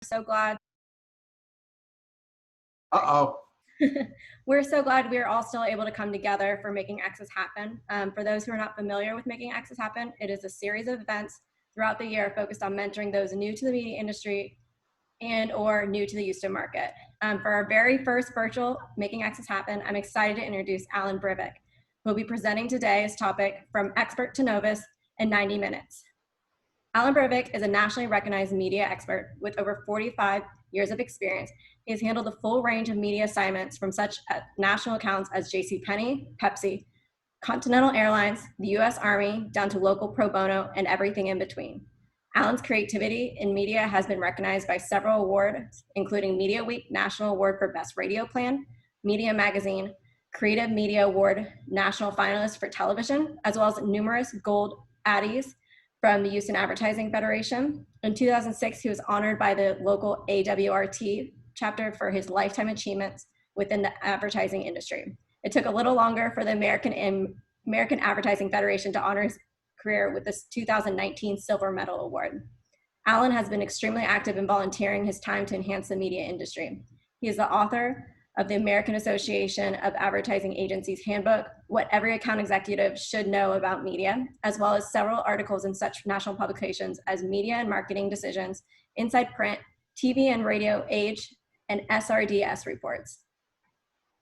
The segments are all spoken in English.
So glad. Uh-oh. We're so glad we're all still able to come together for Making Access Happen. For those who are not familiar with Making Access Happen, it is a series of events throughout the year focused on mentoring those new to the media industry and or new to the Houston market. For our very first virtual Making Access Happen, I'm excited to introduce Alan Brivic, who will be presenting today his topic From Expert to Novice in 90 minutes. Alan Brivic is a nationally recognized media expert with over 45 years of experience. He has handled the full range of media assignments from such national accounts as JCPenney, Pepsi, Continental Airlines, the US Army, down to local pro bono and everything in between. Alan's creativity in media has been recognized by several awards, including Media Week National Award for Best Radio Plan, Media Magazine, Creative Media Award National Finalist for Television, as well as numerous gold Addies from the Houston Advertising Federation. In 2006, he was honored by the local AWRT chapter for his lifetime achievements within the advertising industry. It took a little longer for the American Advertising Federation to honor his career with this 2019 Silver Medal Award. Alan has been extremely active in volunteering his time to enhance the media industry. He is the author of the American Association of Advertising Agencies Handbook, What Every Account Executive Should Know About Media, as well as several articles in such national publications as Media and Marketing Decisions, Inside Print, TV and Radio Age, and SRDS reports.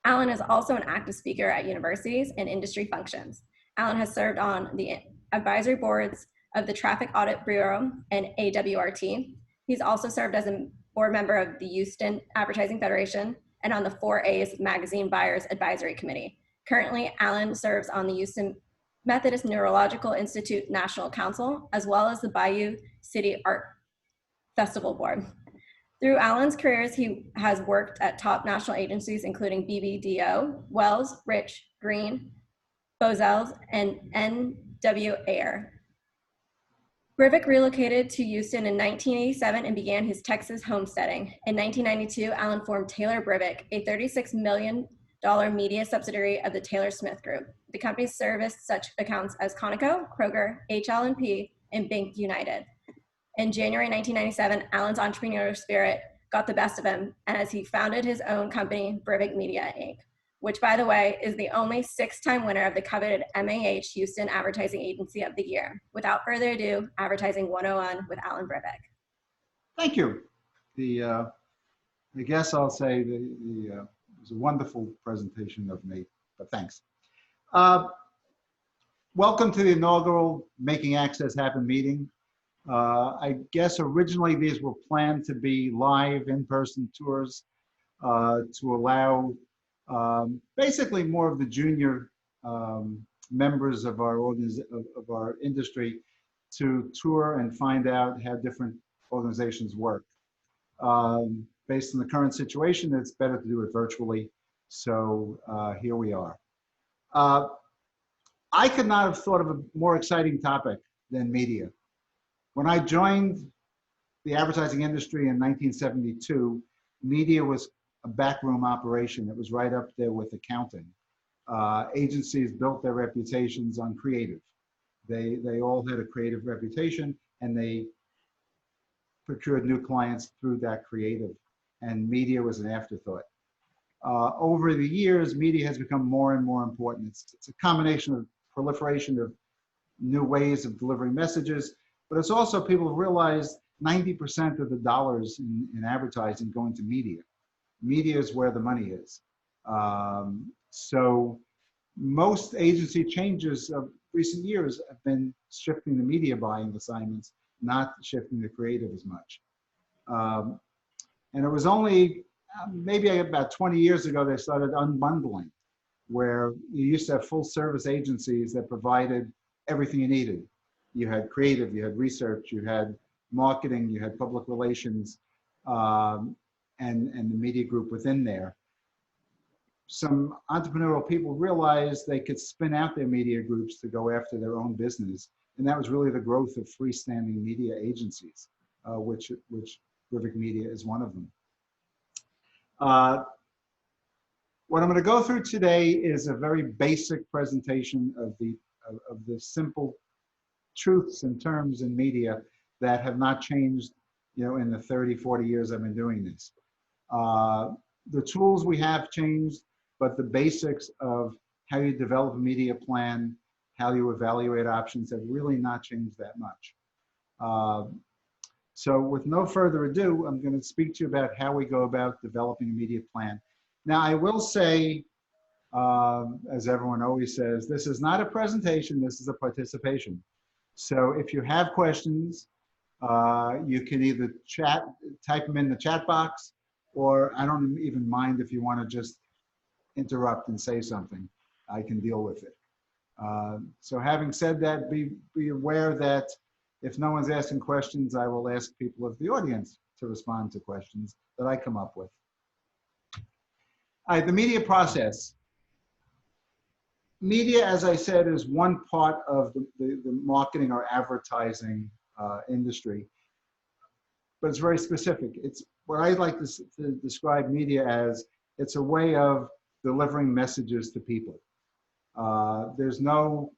Alan is also an active speaker at universities and industry functions. Alan has served on the advisory boards of the Traffic Audit Bureau and AWRT. He's also served as a board member of the Houston Advertising Federation and on the 4A's Magazine Buyers Advisory Committee. Currently, Alan serves on the Houston Methodist Neurological Institute National Council, as well as the Bayou City Art Festival Board. Through Alan's careers, he has worked at top national agencies, including BBDO, Wells, Rich, Green, Bozell's, and NWAR. Brivic relocated to Houston in 1987 and began his Texas homesteading. In 1992, Alan formed Taylor Brivic, a $36 million media subsidiary of the Taylor Smith Group. The company serviced such accounts as Conoco, Kroger, HL&P, and Bank United. In January 1997, Alan's entrepreneurial spirit got the best of him, and as he founded his own company, Brivic Media, Inc., which, by the way, is the only 6-time winner of the coveted MAH Houston Advertising Agency of the Year. Without further ado, Advertising 101 with Alan Brivic. Thank you. I guess I'll say it was a wonderful presentation of me, but thanks. Welcome to the inaugural Making Access Happen meeting. I guess originally these were planned to be live in-person tours to allow basically more of the junior members of our industry to tour and find out how different organizations work. Based on the current situation, it's better to do it virtually. So here we are. I could not have thought of a more exciting topic than media. When I joined the advertising industry in 1972, media was a backroom operation. It was right up there with accounting. Agencies built their reputations on creative. They all had a creative reputation, and they procured new clients through that creative, and media was an afterthought. Over the years, media has become more and more important. It's a combination of proliferation of new ways of delivering messages, but it's also people have realized 90% of the dollars in advertising go into media. Media is where the money is. So most agency changes of recent years have been shifting the media buying assignments, not shifting the creative as much. And it was only maybe about 20 years ago they started unbundling, where you used to have full service agencies that provided everything you needed. You had creative, you had research, you had marketing, you had public relations, and the media group within there. Some entrepreneurial people realized they could spin out their media groups to go after their own business. And that was really the growth of freestanding media agencies, which Brivic Media is one of them. What I'm going to go through today is a very basic presentation of the simple truths and terms in media that have not changed in the 30, 40 years I've been doing this. The tools we have changed, but the basics of how you develop a media plan, how you evaluate options have really not changed that much. So with no further ado, I'm going to speak to you about how we go about developing a media plan. Now, I will say, as everyone always says, this is not a presentation, this is a participation. So if you have questions, you can either type them in the chat box, or I don't even mind if you want to just interrupt and say something. I can deal with it. So having said that, be aware that if no one's asking questions, I will ask people of the audience to respond to questions that I come up with. All right, the media process. Media, as I said, is one part of the marketing or advertising industry, but it's very specific. It's what I like to describe media as. It's a way of delivering messages to people. There's no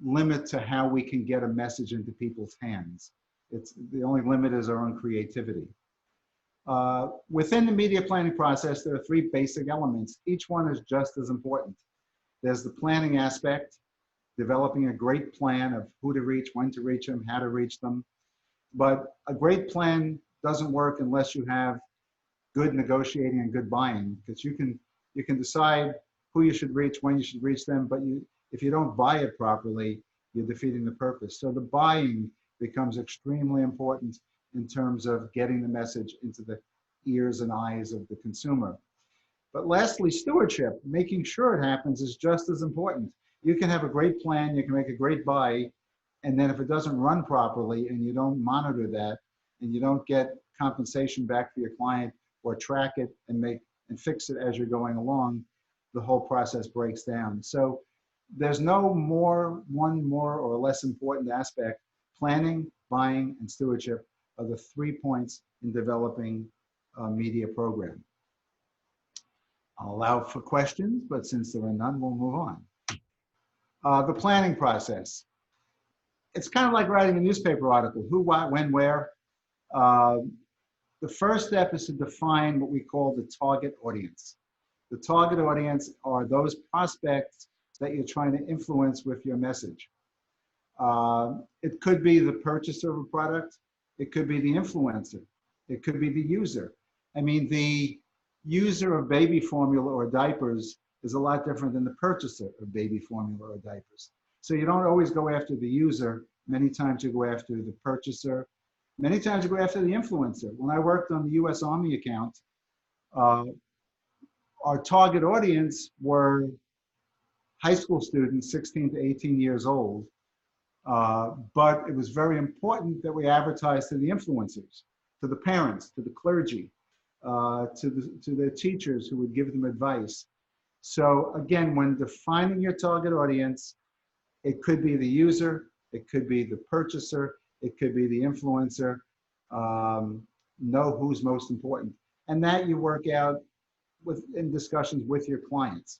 limit to how we can get a message into people's hands. The only limit is our own creativity. Within the media planning process, there are three basic elements. Each one is just as important. There's the planning aspect, developing a great plan of who to reach, when to reach them, how to reach them. But a great plan doesn't work unless you have good negotiating and good buying, because you can decide who you should reach, when you should reach them, but if you don't buy it properly, you're defeating the purpose. So the buying becomes extremely important in terms of getting the message into the ears and eyes of the consumer. But lastly, stewardship, making sure it happens, is just as important. You can have a great plan, you can make a great buy, and then if it doesn't run properly and you don't monitor that, and you don't get compensation back for your client or track it and fix it as you're going along, the whole process breaks down. So there's no one more or less important aspect. Planning, buying, and stewardship are the 3 points in developing a media program. I'll allow for questions, but since there are none, we'll move on. The planning process. It's kind of like writing a newspaper article, who, what, when, where. The first step is to define what we call the target audience. The target audience are those prospects that you're trying to influence with your message. It could be the purchaser of a product. It could be the influencer. It could be the user. I mean, the user of baby formula or diapers is a lot different than the purchaser of baby formula or diapers. So you don't always go after the user. Many times you go after the purchaser. Many times you go after the influencer. When I worked on the US Army account, our target audience were high school students, 16 to 18 years old. But it was very important that we advertise to the influencers, to the parents, to the clergy, to their teachers who would give them advice. So again, when defining your target audience, it could be the user, it could be the purchaser, it could be the influencer. Know who's most important. And that you work out in discussions with your clients.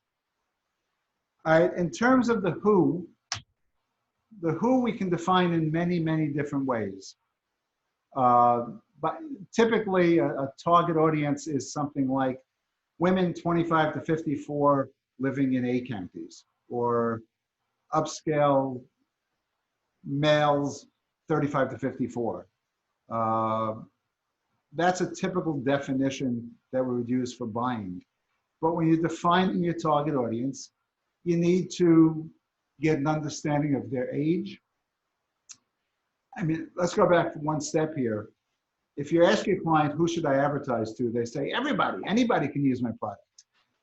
All right, in terms of the who we can define in many, many different ways. But typically a target audience is something like women 25 to 54 living in A counties, or upscale males 35 to 54. That's a typical definition that we would use for buying. But when you're defining your target audience, you need to get an understanding of their age. I mean, let's go back one step here. If you ask your client, who should I advertise to? They say, everybody, anybody can use my product.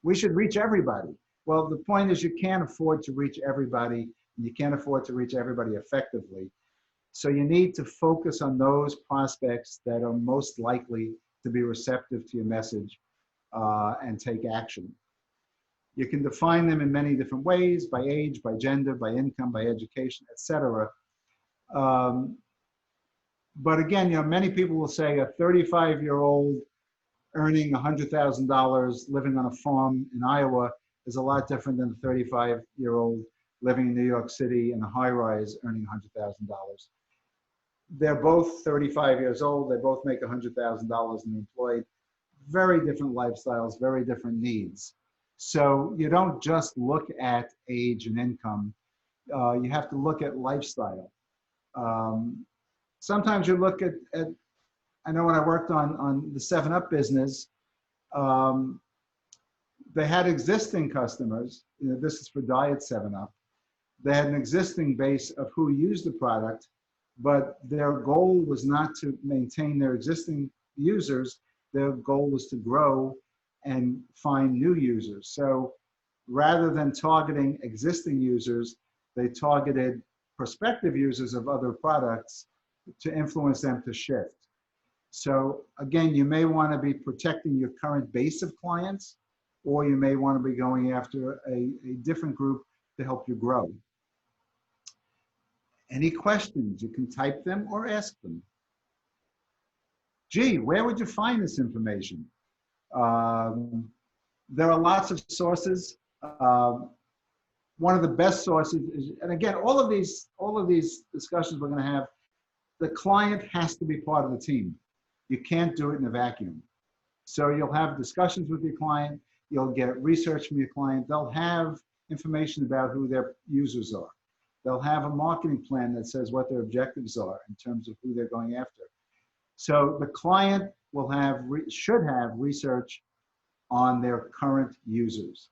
We should reach everybody. Well, the point is you can't afford to reach everybody, and you can't afford to reach everybody effectively. So you need to focus on those prospects that are most likely to be receptive to your message and take action. You can define them in many different ways, by age, by gender, by income, by education, etc. But again, many people will say a 35-year-old earning $100,000 living on a farm in Iowa is a lot different than a 35-year-old living in New York City in a high-rise earning $100,000. They're both 35 years old. They both make $100,000 and employed. Very different lifestyles, very different needs. So you don't just look at age and income. You have to look at lifestyle. Sometimes you look at, I know when I worked on the 7-Up business, um, they had existing customers. You know, this is for Diet 7-Up. They had an existing base of who used the product, but their goal was not to maintain their existing users. Their goal was to grow and find new users. So rather than targeting existing users, they targeted prospective users of other products to influence them to shift. So again, you may want to be protecting your current base of clients, or you may want to be going after a different group to help you grow. Any questions? You can type them or ask them. Gee, where would you find this information? There are lots of sources. One of the best sources is, and again, all of these discussions we're going to have, the client has to be part of the team. You can't do it in a vacuum. So you'll have discussions with your client. You'll get research from your client. They'll have information about who their users are. They'll have a marketing plan that says what their objectives are in terms of who they're going after. So the client will have, should have research on their current users.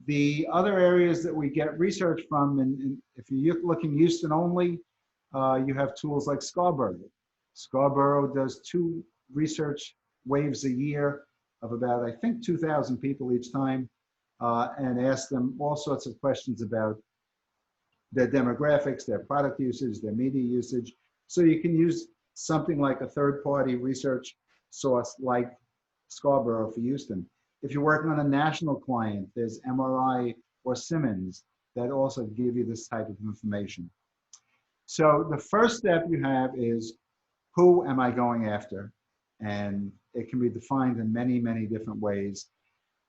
The other areas that we get research from, and if you're looking Houston only, you have tools like Scarborough. Scarborough does 2 research waves a year of about, I think, 2,000 people each time, and ask them all sorts of questions about their demographics, their product usage, their media usage. So you can use something like a third-party research source like Scarborough for Houston. If you're working on a national client, there's MRI or Simmons that also give you this type of information. So the first step you have is, who am I going after? And it can be defined in many, many different ways.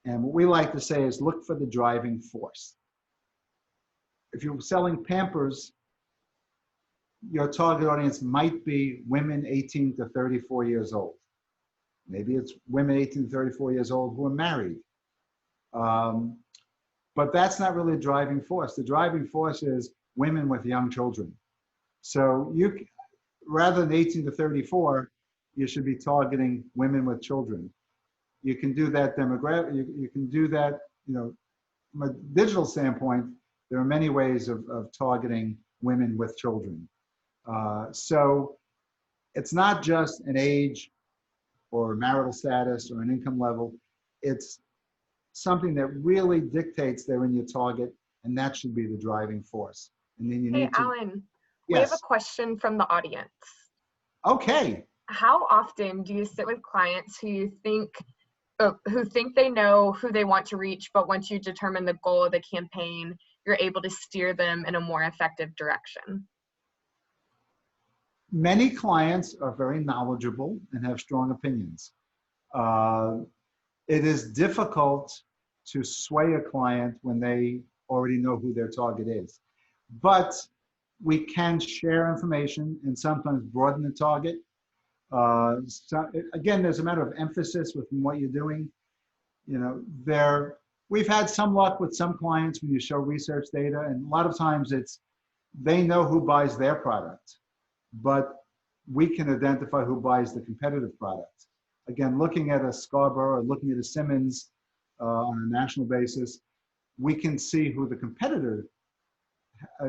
And what we like to say is look for the driving force. If you're selling Pampers, your target audience might be women 18 to 34 years old. Maybe it's women 18 to 34 years old who are married. But that's not really a driving force. The driving force is women with young children. So you, rather than 18 to 34, you should be targeting women with children. You can do that demographic, you can do that, you know, from a digital standpoint, there are many ways of targeting women with children. So it's not just an age or marital status or an income level. It's something that really dictates they're in your target, and that should be the driving force. And then you need to— Alan, Yes. we have a question from the audience. Okay. How often do you sit with clients who think they know who they want to reach, but once you determine the goal of the campaign, you're able to steer them in a more effective direction? Many clients are very knowledgeable and have strong opinions. It is difficult to sway a client when they already know who their target is. But we can share information and sometimes broaden the target. So again, there's a matter of emphasis with what you're doing. You know, we've had some luck with some clients when you show research data, and a lot of times it's, they know who buys their product, but we can identify who buys the competitive product. Again, looking at a Scarborough or looking at a Simmons on a national basis, we can see who the competitor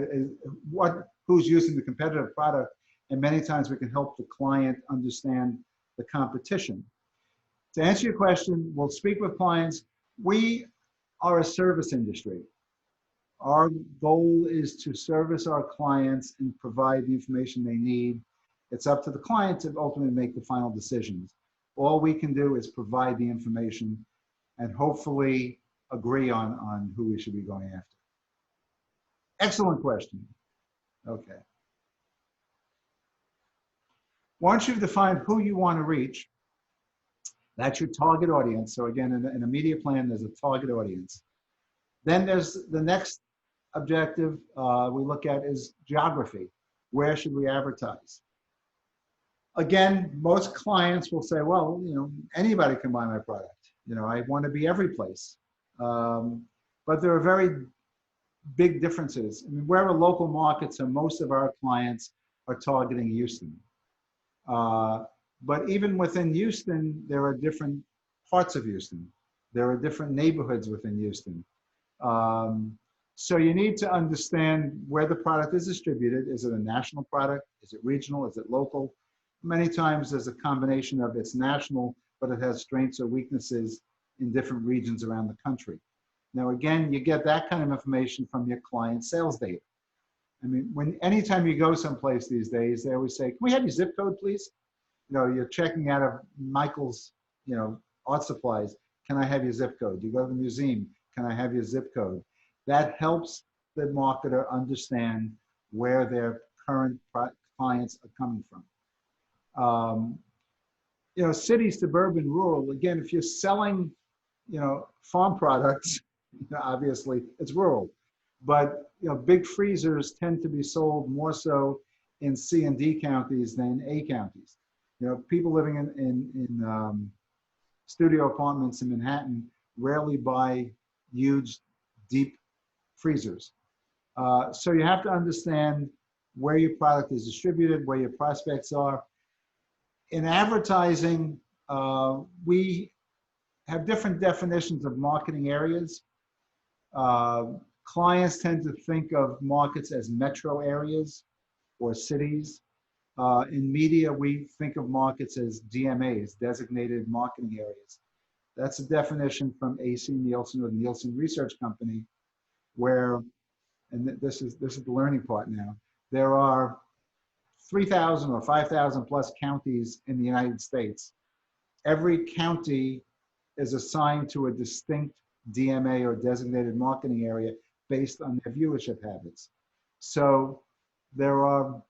is, who's using the competitive product, and many times we can help the client understand the competition. To answer your question, we'll speak with clients. We are a service industry. Our goal is to service our clients and provide the information they need. It's up to the client to ultimately make the final decisions. All we can do is provide the information and hopefully agree on who we should be going after. Excellent question. Okay. Once you've defined who you want to reach, that's your target audience. So again, in a media plan, there's a target audience. Then there's the next objective we look at is geography. Where should we advertise? Again, most clients will say, well, anybody can buy my product. I want to be every place. But there are very big differences. I mean, we're a local market, so most of our clients are targeting Houston. But even within Houston, there are different parts of Houston. There are different neighborhoods within Houston. So you need to understand where the product is distributed. Is it a national product? Is it regional? Is it local? Many times there's a combination of it's national, but it has strengths or weaknesses in different regions around the country. Now, again, you get that kind of information from your client sales data. I mean, anytime you go someplace these days, they always say, can we have your zip code, please? You're checking out of Michael's, art supplies. Can I have your zip code? You go to the museum. Can I have your zip code? That helps the marketer understand where their current clients are coming from. City, suburban, rural, again, if you're selling, farm products, obviously it's rural. But, big freezers tend to be sold more so in C and D counties than A counties. People living in studio apartments in Manhattan rarely buy huge, deep freezers. So you have to understand where your product is distributed, where your prospects are. In advertising, we have different definitions of marketing areas. Clients tend to think of markets as metro areas or cities. In media, we think of markets as DMAs, designated marketing areas. That's a definition from AC Nielsen or the Nielsen Research Company, where, and this is the learning part now, there are 3,000 or 5,000 plus counties in the United States. Every county is assigned to a distinct DMA or designated marketing area based on their viewership habits. So there are,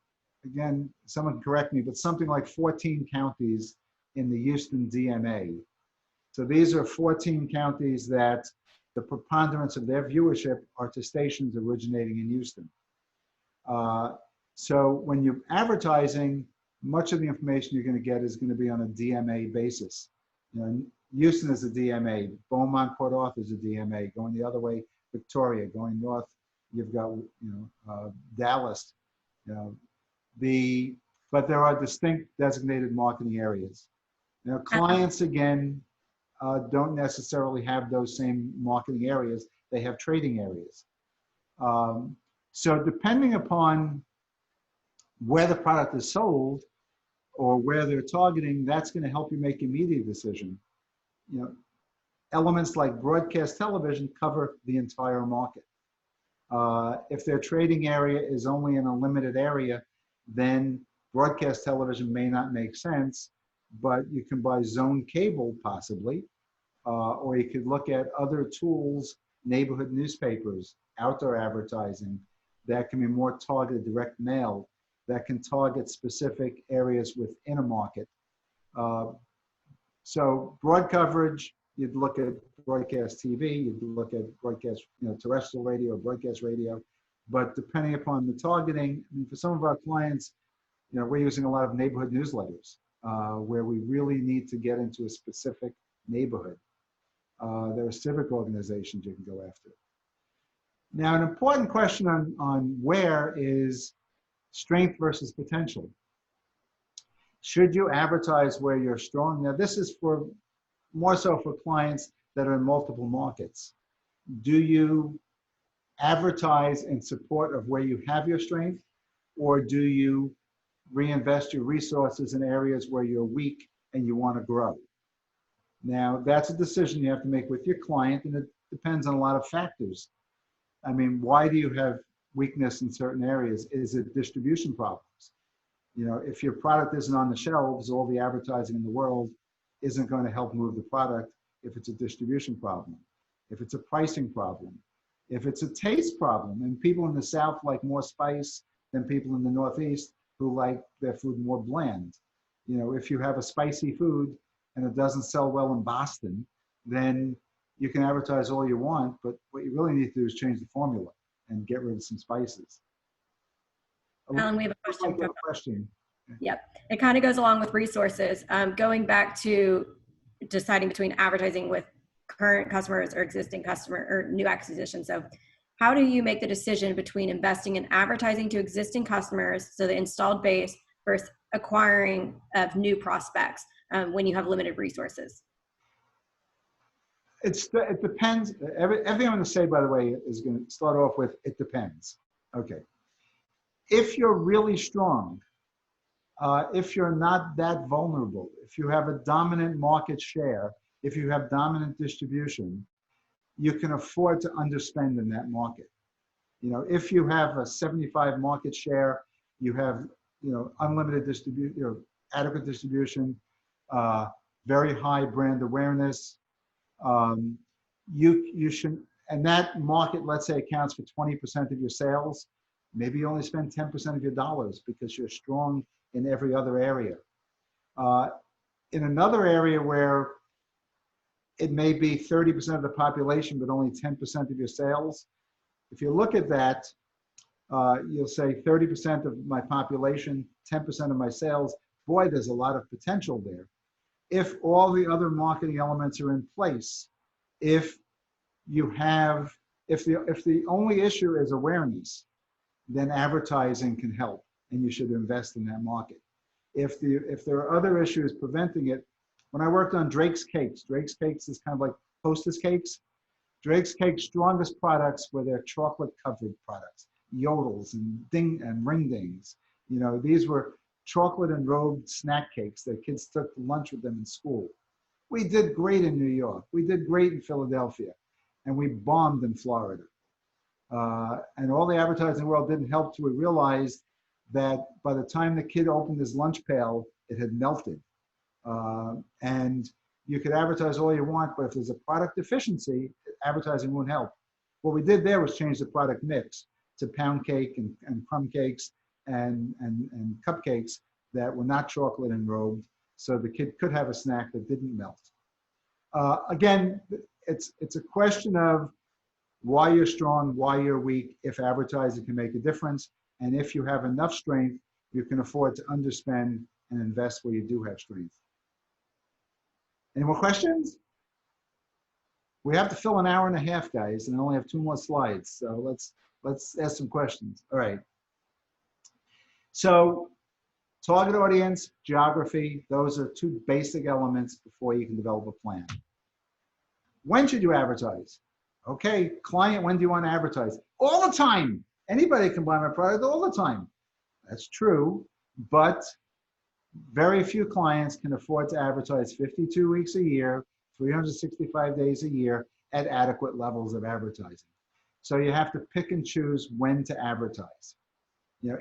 again, someone correct me, but something like 14 counties in the Houston DMA. So these are 14 counties that the preponderance of their viewership are to stations originating in Houston. So when you're advertising, much of the information you're going to get is going to be on a DMA basis. Houston is a DMA, Beaumont, Port Arthur is a DMA. Going the other way, Victoria. Going north, you've got Dallas. But there are distinct designated marketing areas. Clients again don't necessarily have those same marketing areas. They have trading areas. So depending upon where the product is sold or where they're targeting, that's going to help you make a media decision. Elements like broadcast television cover the entire market. If their trading area is only in a limited area, then broadcast television may not make sense, but you can buy zone cable possibly, or you could look at other tools, neighborhood newspapers, outdoor advertising that can be more targeted, direct mail, that can target specific areas within a market. So broad coverage, you'd look at broadcast TV, you'd look at broadcast, terrestrial radio, broadcast radio. But depending upon the targeting, I mean, for some of our clients, we're using a lot of neighborhood newsletters where we really need to get into a specific neighborhood. There are civic organizations you can go after. Now, an important question on where is strength versus potential. Should you advertise where you're strong? Now, this is for more so for clients that are in multiple markets. Do you advertise in support of where you have your strength, or do you reinvest your resources in areas where you're weak and you want to grow? Now, that's a decision you have to make with your client, and it depends on a lot of factors. I mean, why do you have weakness in certain areas? Is it distribution problems? If your product isn't on the shelves, all the advertising in the world isn't going to help move the product if it's a distribution problem, if it's a pricing problem, if it's a taste problem, and people in the South like more spice than people in the Northeast who like their food more bland. If you have a spicy food and it doesn't sell well in Boston, then you can advertise all you want, but what you really need to do is change the formula and get rid of some spices. Alan, we have a question. Yep. It kind of goes along with resources. Going back to deciding between advertising with current customers or existing customer or new acquisition. So how do you make the decision between investing in advertising to existing customers, so the installed base, versus acquiring of new prospects when you have limited resources? It depends. Everything I'm going to say, by the way, is going to start off with, it depends. Okay. If you're really strong, if you're not that vulnerable, if you have a dominant market share, if you have dominant distribution, you can afford to underspend in that market. If you have a 75 market share, you have, unlimited distribution, adequate distribution, very high brand awareness, you should, and that market, let's say, accounts for 20% of your sales. Maybe you only spend 10% of your dollars because you're strong in every other area. In another area where it may be 30% of the population, but only 10% of your sales, if you look at that, you'll say 30% of my population, 10% of my sales. Boy, there's a lot of potential there. If all the other marketing elements are in place, if the only issue is awareness, then advertising can help, and you should invest in that market. If there are other issues preventing it, when I worked on Drake's Cakes is kind of like Hostess Cakes. Drake's Cakes' strongest products were their chocolate covered products, Yodels and Ring Dings. These were chocolate enrobed snack cakes that kids took to lunch with them in school. We did great in New York. We did great in Philadelphia, and we bombed in Florida. And all the advertising world didn't help till we realized that by the time the kid opened his lunch pail, it had melted. And you could advertise all you want, but if there's a product deficiency, advertising won't help. What we did there was change the product mix to pound cake and crumb cakes and cupcakes that were not chocolate enrobed, so the kid could have a snack that didn't melt. Again, it's a question of why you're strong, why you're weak, if advertising can make a difference, and if you have enough strength, you can afford to underspend and invest where you do have strength. Any more questions? We have to fill an hour and a half, guys, and I only have 2 more slides, so let's ask some questions. All right. So target audience, geography, those are 2 basic elements before you can develop a plan. When should you advertise? Okay, client, when do you want to advertise? All the time. Anybody can buy my product all the time. That's true, but very few clients can afford to advertise 52 weeks a year, 365 days a year at adequate levels of advertising. So you have to pick and choose when to advertise.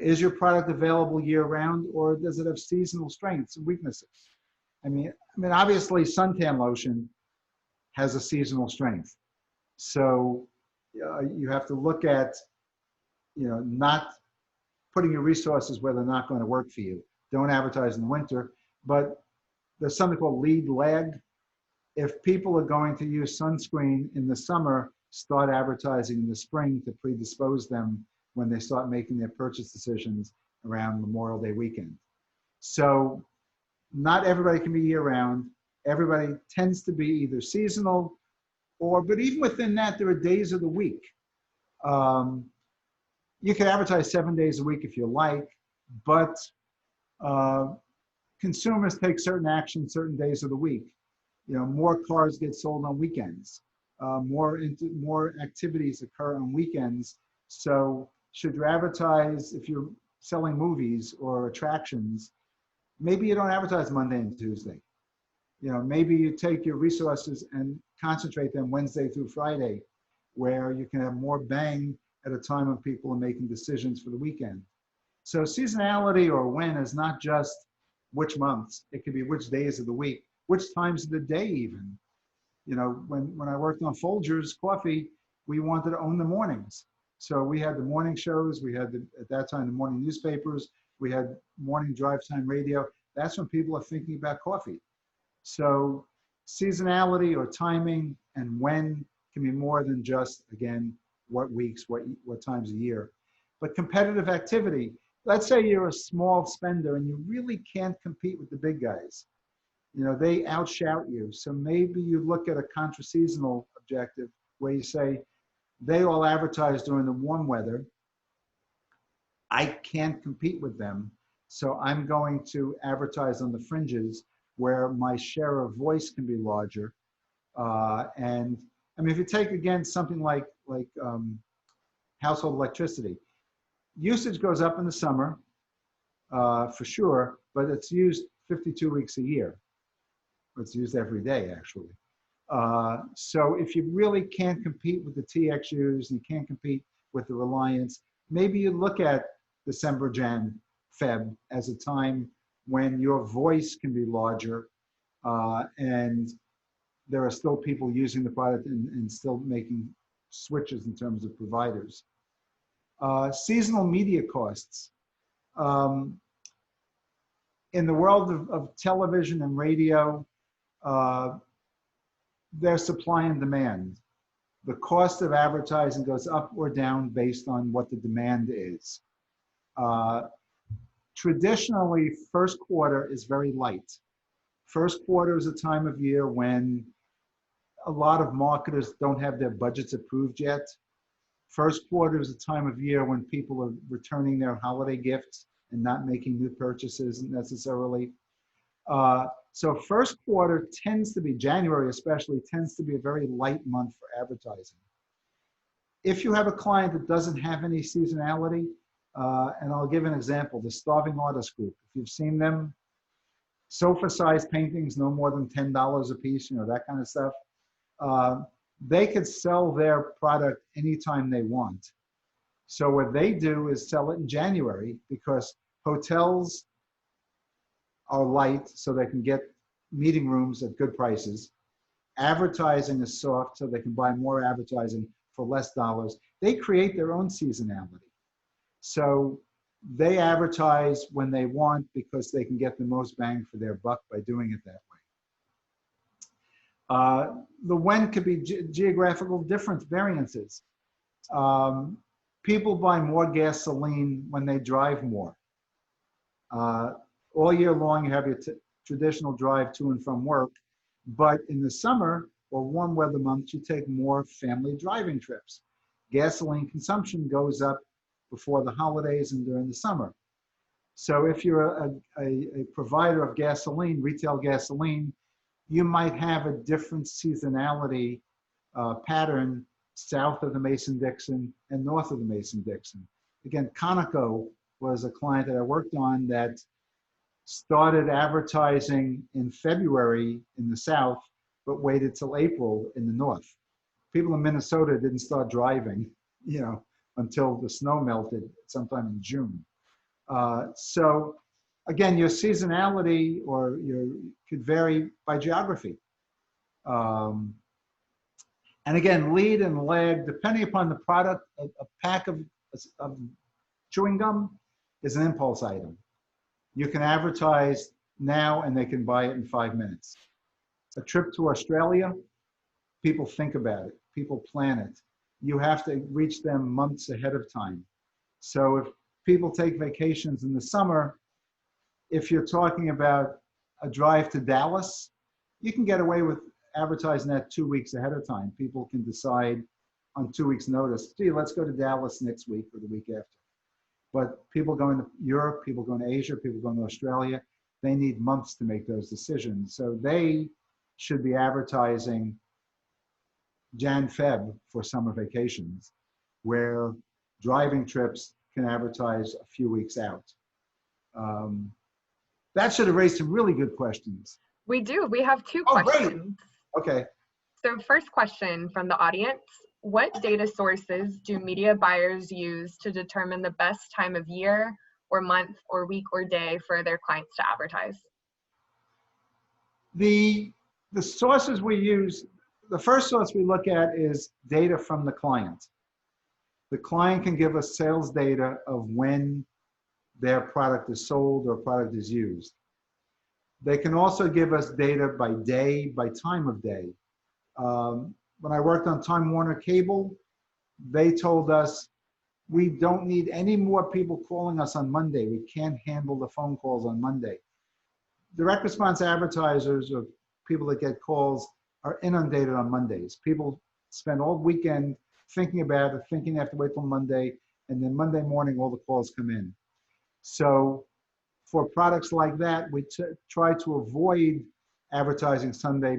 Is your product available year round, or does it have seasonal strengths and weaknesses? I mean, obviously suntan lotion has a seasonal strength. So you have to look at, not putting your resources where they're not going to work for you. Don't advertise in the winter, but there's something called lead lag. If people are going to use sunscreen in the summer, start advertising in the spring to predispose them when they start making their purchase decisions around Memorial Day weekend. So not everybody can be year round. Everybody tends to be either seasonal but even within that, there are days of the week. You can advertise 7 days a week if you like, but consumers take certain actions certain days of the week. More cars get sold on weekends. More activities occur on weekends. So should you advertise, if you're selling movies or attractions, maybe you don't advertise Monday and Tuesday. Maybe you take your resources and concentrate them Wednesday through Friday, where you can have more bang at a time when people are making decisions for the weekend. So seasonality, or when, is not just which months. It could be which days of the week, which times of the day even. When I worked on Folgers Coffee, we wanted to own the mornings. So we had the morning shows, we had at that time the morning newspapers, we had morning drive time radio. That's when people are thinking about coffee. So seasonality or timing and when can be more than just, again, what weeks, what times a year. But competitive activity, let's say you're a small spender and you really can't compete with the big guys. You know, they outshout you. So maybe you look at a contra-seasonal objective where you say, they all advertise during the warm weather. I can't compete with them. So I'm going to advertise on the fringes where my share of voice can be larger. And I mean, if you take again something like household electricity, usage goes up in the summer for sure, but it's used 52 weeks a year. It's used every day, actually. So if you really can't compete with the TXUs and you can't compete with the Reliance, maybe you look at December, Jan, Feb as a time when your voice can be larger and there are still people using the product and still making switches in terms of providers. Seasonal media costs. In the world of television and radio, there's supply and demand. The cost of advertising goes up or down based on what the demand is. Traditionally, first quarter is very light. First quarter is a time of year when a lot of marketers don't have their budgets approved yet. First quarter is a time of year when people are returning their holiday gifts and not making new purchases necessarily. So first quarter tends to be, January especially, tends to be a very light month for advertising. If you have a client that doesn't have any seasonality, and I'll give an example, the Starving Artist Group. If you've seen them, sofa-sized paintings, no more than $10 a piece, you know, that kind of stuff. They could sell their product anytime they want. So what they do is sell it in January because hotels are light so they can get meeting rooms at good prices. Advertising is soft so they can buy more advertising for less dollars. They create their own seasonality. So they advertise when they want because they can get the most bang for their buck by doing it that way. The when could be geographical difference variances. People buy more gasoline when they drive more. All year long, you have your traditional drive to and from work, but in the summer or warm weather months, you take more family driving trips. Gasoline consumption goes up before the holidays and during the summer. So if you're a provider of gasoline, retail gasoline, you might have a different seasonality pattern south of the Mason-Dixon and north of the Mason-Dixon. Again, Conoco was a client that I worked on that started advertising in February in the south, but waited till April in the north. People in Minnesota didn't start driving, you know, until the snow melted sometime in June. So again, your seasonality or could vary by geography. And again, lead and lag, depending upon the product, a pack of chewing gum is an impulse item. You can advertise now and they can buy it in 5 minutes. A trip to Australia, people think about it, people plan it. You have to reach them months ahead of time. So if people take vacations in the summer, if you're talking about a drive to Dallas, you can get away with advertising that 2 weeks ahead of time. People can decide on 2 weeks' notice, gee, let's go to Dallas next week or the week after. But people going to Europe, people going to Asia, people going to Australia, they need months to make those decisions. So they should be advertising Jan, Feb for summer vacations, where driving trips can advertise a few weeks out. That should have raised some really good questions. We do. We have two Oh, questions. great. Okay. So first question from the audience. What data sources do media buyers use to determine the best time of year or month or week or day for their clients to advertise? The sources we use, the first source we look at is data from the client. The client can give us sales data of when their product is sold or product is used. They can also give us data by day, by time of day. When I worked on Time Warner Cable, they told us we don't need any more people calling us on Monday. We can't handle the phone calls on Monday. Direct response advertisers or people that get calls are inundated on Mondays. People spend all weekend thinking about it, thinking they have to wait till Monday, and then Monday morning all the calls come in. So for products like that, we try to avoid advertising Sunday,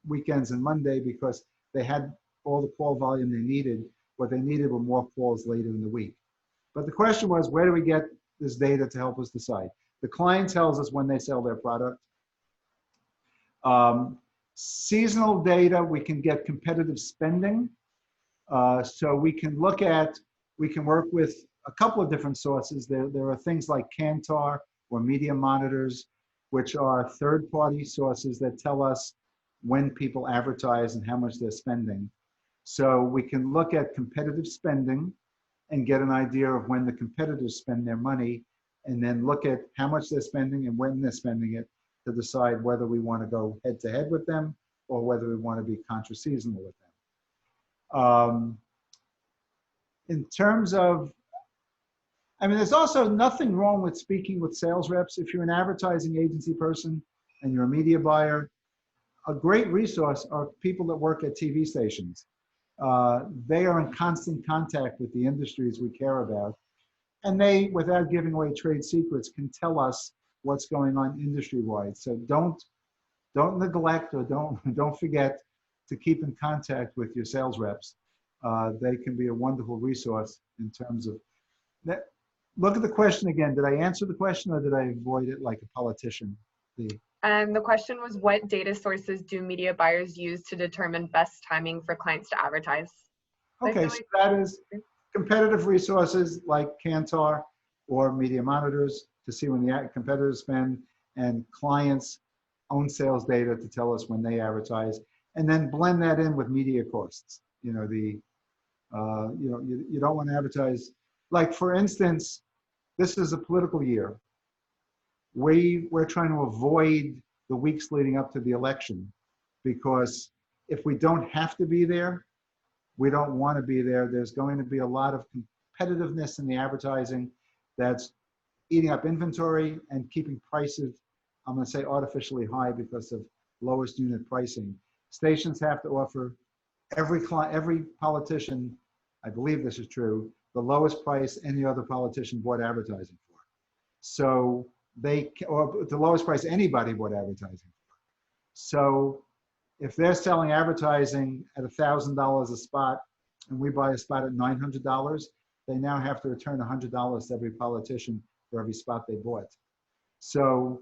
weekends and Monday, because they had all the call volume they needed. What they needed were more calls later in the week. But the question was, where do we get this data to help us decide? The client tells us when they sell their product. Seasonal data, we can get competitive spending. So we can work with a couple of different sources. There are things like Kantar or Media Monitors, which are third-party sources that tell us when people advertise and how much they're spending. So we can look at competitive spending and get an idea of when the competitors spend their money, and then look at how much they're spending and when they're spending it to decide whether we want to go head-to-head with them or whether we want to be contra-seasonal with them. In terms of, there's also nothing wrong with speaking with sales reps. If you're an advertising agency person and you're a media buyer, a great resource are people that work at TV stations. They are in constant contact with the industries we care about. And they, without giving away trade secrets, can tell us what's going on industry-wide. So don't neglect or don't forget to keep in contact with your sales reps. They can be a wonderful resource in terms of that. Look at the question again. Did I answer the question or did I avoid it like a politician? The question was, what data sources do media buyers use to determine best timing for clients to advertise? Okay, so that is competitive resources like Kantar or Media Monitors to see when the competitors spend, and clients' own sales data to tell us when they advertise, and then blend that in with media costs. You don't want to advertise. Like, for instance, this is a political year. We're trying to avoid the weeks leading up to the election, because if we don't have to be there, we don't want to be there. There's going to be a lot of competitiveness in the advertising that's eating up inventory and keeping prices, I'm going to say, artificially high because of lowest unit pricing. Stations have to offer every politician, I believe this is true, the lowest price any other politician bought advertising for. So or the lowest price anybody bought advertising for. So if they're selling advertising at $1,000 a spot and we buy a spot at $900, they now have to return $100 to every politician for every spot they bought. So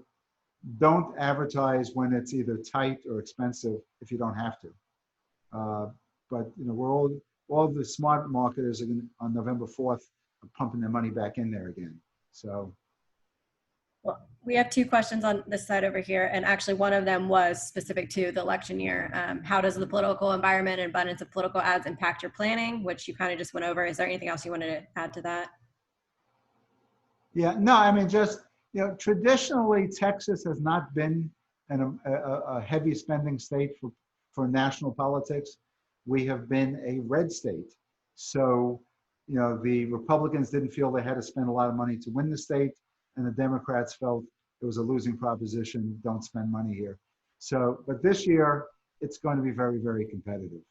don't advertise when it's either tight or expensive if you don't have to. But we're all the smart marketers are on November 4th are pumping their money back in there again. So. Well, we have two questions on this side over here, and actually one of them was specific to the election year. How does the political environment and abundance of political ads impact your planning, which you kind of just went over? Is there anything else you wanted to add to that? Yeah, no, just, traditionally Texas has not been a heavy spending state for national politics. We have been a red state. So, the Republicans didn't feel they had to spend a lot of money to win the state, and the Democrats felt it was a losing proposition, don't spend money here. So, but this year, it's going to be very, very competitive.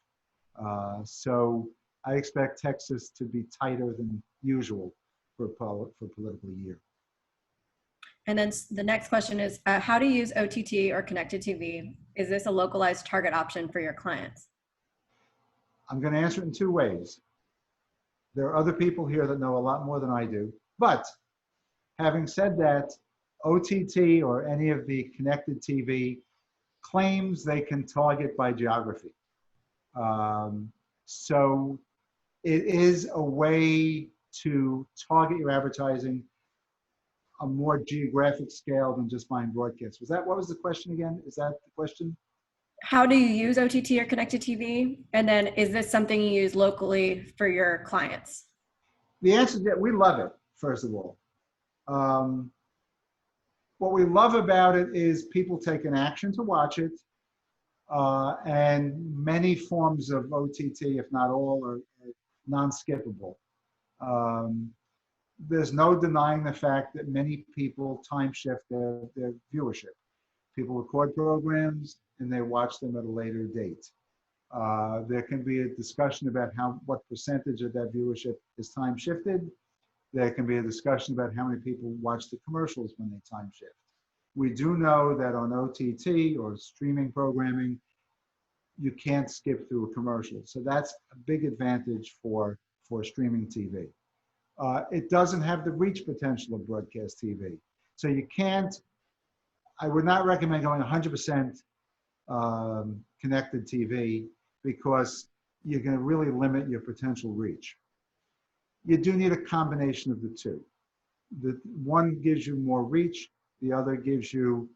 So I expect Texas to be tighter than usual for political year. And then the next question is, how do you use OTT or connected TV? Is this a localized target option for your clients? I'm going to answer it in two ways. There are other people here that know a lot more than I do, but having said that, OTT or any of the connected TV claims they can target by geography. So it is a way to target your advertising a more geographic scale than just buying broadcast. What was the question again? Is that the question? How do you use OTT or connected TV? And then is this something you use locally for your clients? The answer is that we love it, first of all. What we love about it is people take an action to watch it, and many forms of OTT, if not all, are non-skippable. There's no denying the fact that many people time shift their viewership. People record programs and they watch them at a later date. There can be a discussion about what percentage of that viewership is time shifted. There can be a discussion about how many people watch the commercials when they time shift. We do know that on OTT or streaming programming, you can't skip through a commercial. So that's a big advantage for streaming TV. It doesn't have the reach potential of broadcast TV. So you can't, I would not recommend going 100% connected TV because you're going to really limit your potential reach. You do need a combination of the two. The one gives you more reach, the other gives you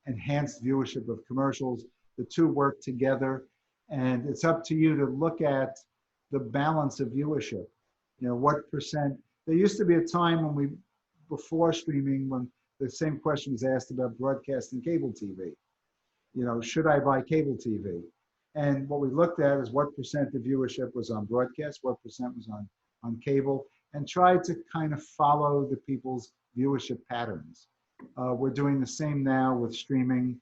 enhanced viewership of commercials. The two work together, and it's up to you to look at the balance of viewership. You know, what percent, there used to be a time when before streaming, when the same question was asked about broadcast and cable TV. You know, should I buy cable TV? And what we looked at is what percent of viewership was on broadcast, what percent was on cable, and tried to kind of follow the people's viewership patterns. We're doing the same now with streaming.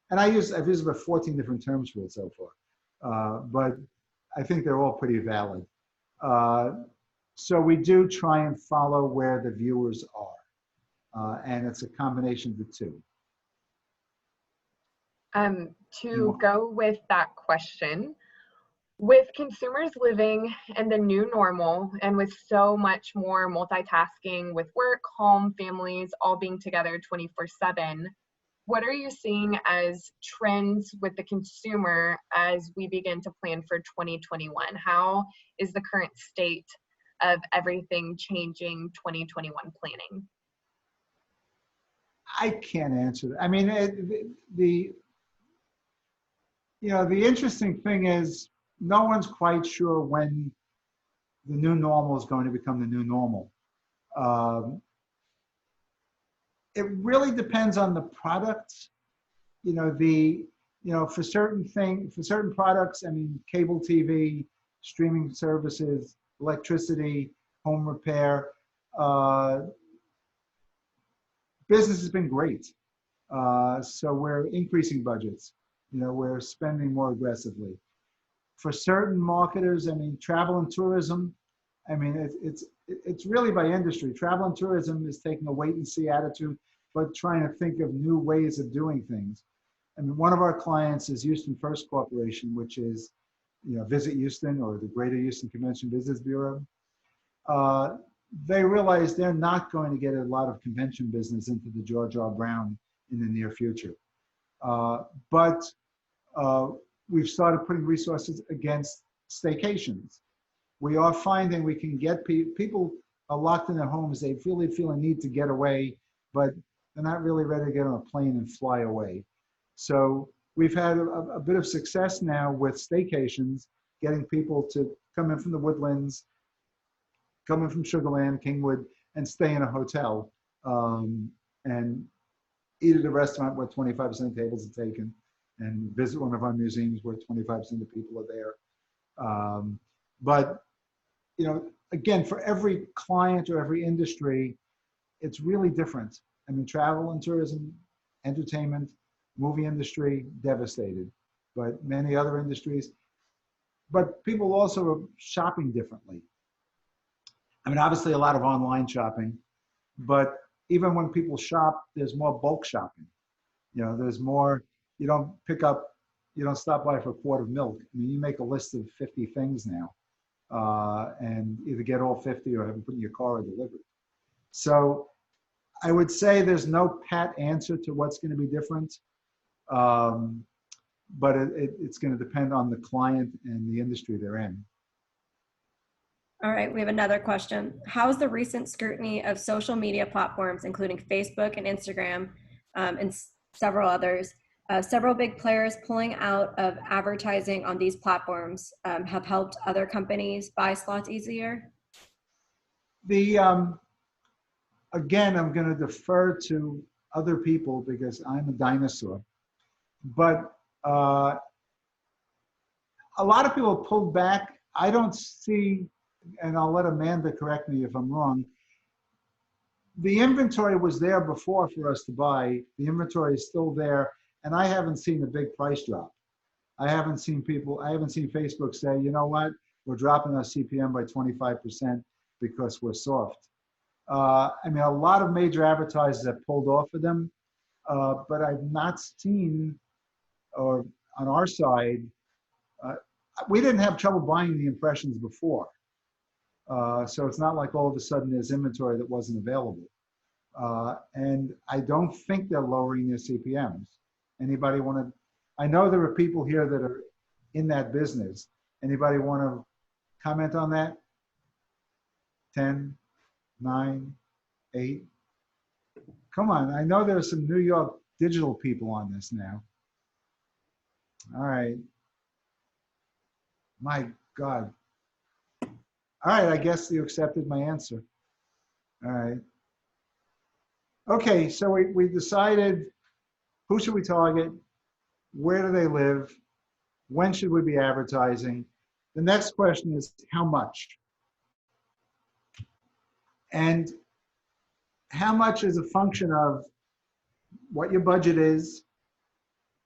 And I've used about 14 different terms for it so far, but I think they're all pretty valid. So we do try and follow where the viewers are, and it's a combination of the two. To go with that question, with consumers living in the new normal and with so much more multitasking with work, home, families, all being together 24/7, what are you seeing as trends with the consumer as we begin to plan for 2021? How is the current state of everything changing 2021 planning? I can't answer that. I mean, the interesting thing is no one's quite sure when the new normal is going to become the new normal. It really depends on the products. For certain products, I mean, cable TV, streaming services, electricity, home repair, business has been great. So we're increasing budgets. We're spending more aggressively. For certain marketers, I mean, travel and tourism, I mean, it's really by industry. Travel and tourism is taking a wait and see attitude, but trying to think of new ways of doing things. I mean, one of our clients is Houston First Corporation, which is, Visit Houston or the Greater Houston Convention Visitors Bureau. They realize they're not going to get a lot of convention business into the George R. Brown in the near future. But we've started putting resources against staycations. We are finding we can get people are locked in their homes. They really feel a need to get away, but they're not really ready to get on a plane and fly away. So we've had a bit of success now with staycations, getting people to come in from the Woodlands, come in from Sugar Land, Kingwood, and stay in a hotel and eat at a restaurant where 25% of tables are taken, and visit one of our museums where 25% of the people are there. But, again, for every client or every industry, it's really different. I mean, travel and tourism, entertainment, movie industry, devastated, but many other industries. But people also are shopping differently. I mean, obviously a lot of online shopping, but even when people shop, there's more bulk shopping. There's more, you don't stop by for a quart of milk. I mean, you make a list of 50 things now and either get all 50 or have them put in your car or delivered. So I would say there's no pat answer to what's going to be different, but it's going to depend on the client and the industry they're in. All right, we have another question. How is the recent scrutiny of social media platforms, including Facebook and Instagram and several others, several big players pulling out of advertising on these platforms have helped other companies buy slots easier? Again, I'm going to defer to other people because I'm a dinosaur, but a lot of people pulled back. I don't see, and I'll let Amanda correct me if I'm wrong, the inventory was there before for us to buy. The inventory is still there, and I haven't seen a big price drop. I haven't seen Facebook say, you know what, we're dropping our CPM by 25% because we're soft. I mean, a lot of major advertisers have pulled off of them, but I've not seen, or on our side, we didn't have trouble buying the impressions before. So it's not like all of a sudden there's inventory that wasn't available. And I don't think they're lowering their CPMs. Anybody want to, I know there are people here that are in that business. Anybody want to comment on that? 10, 9, 8. Come on, I know there's some New York digital people on this now. All right. My God. All right, I guess you accepted my answer. All right. Okay, so we decided who should we target, where do they live, when should we be advertising? The next question is how much? And how much is a function of what your budget is,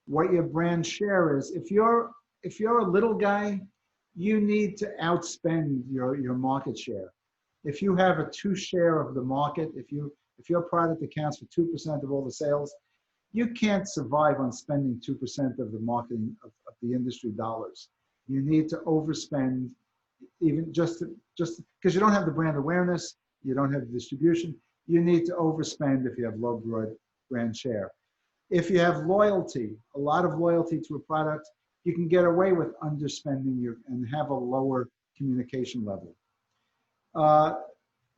what your brand share is. If you're a little guy, you need to outspend your market share. If you have a 2 share of the market, if your product accounts for 2% of all the sales, you can't survive on spending 2% of the marketing of the industry dollars. You need to overspend, even just because you don't have the brand awareness, you don't have the distribution. You need to overspend if you have low brand share. If you have loyalty, a lot of loyalty to a product, you can get away with underspending and have a lower communication level.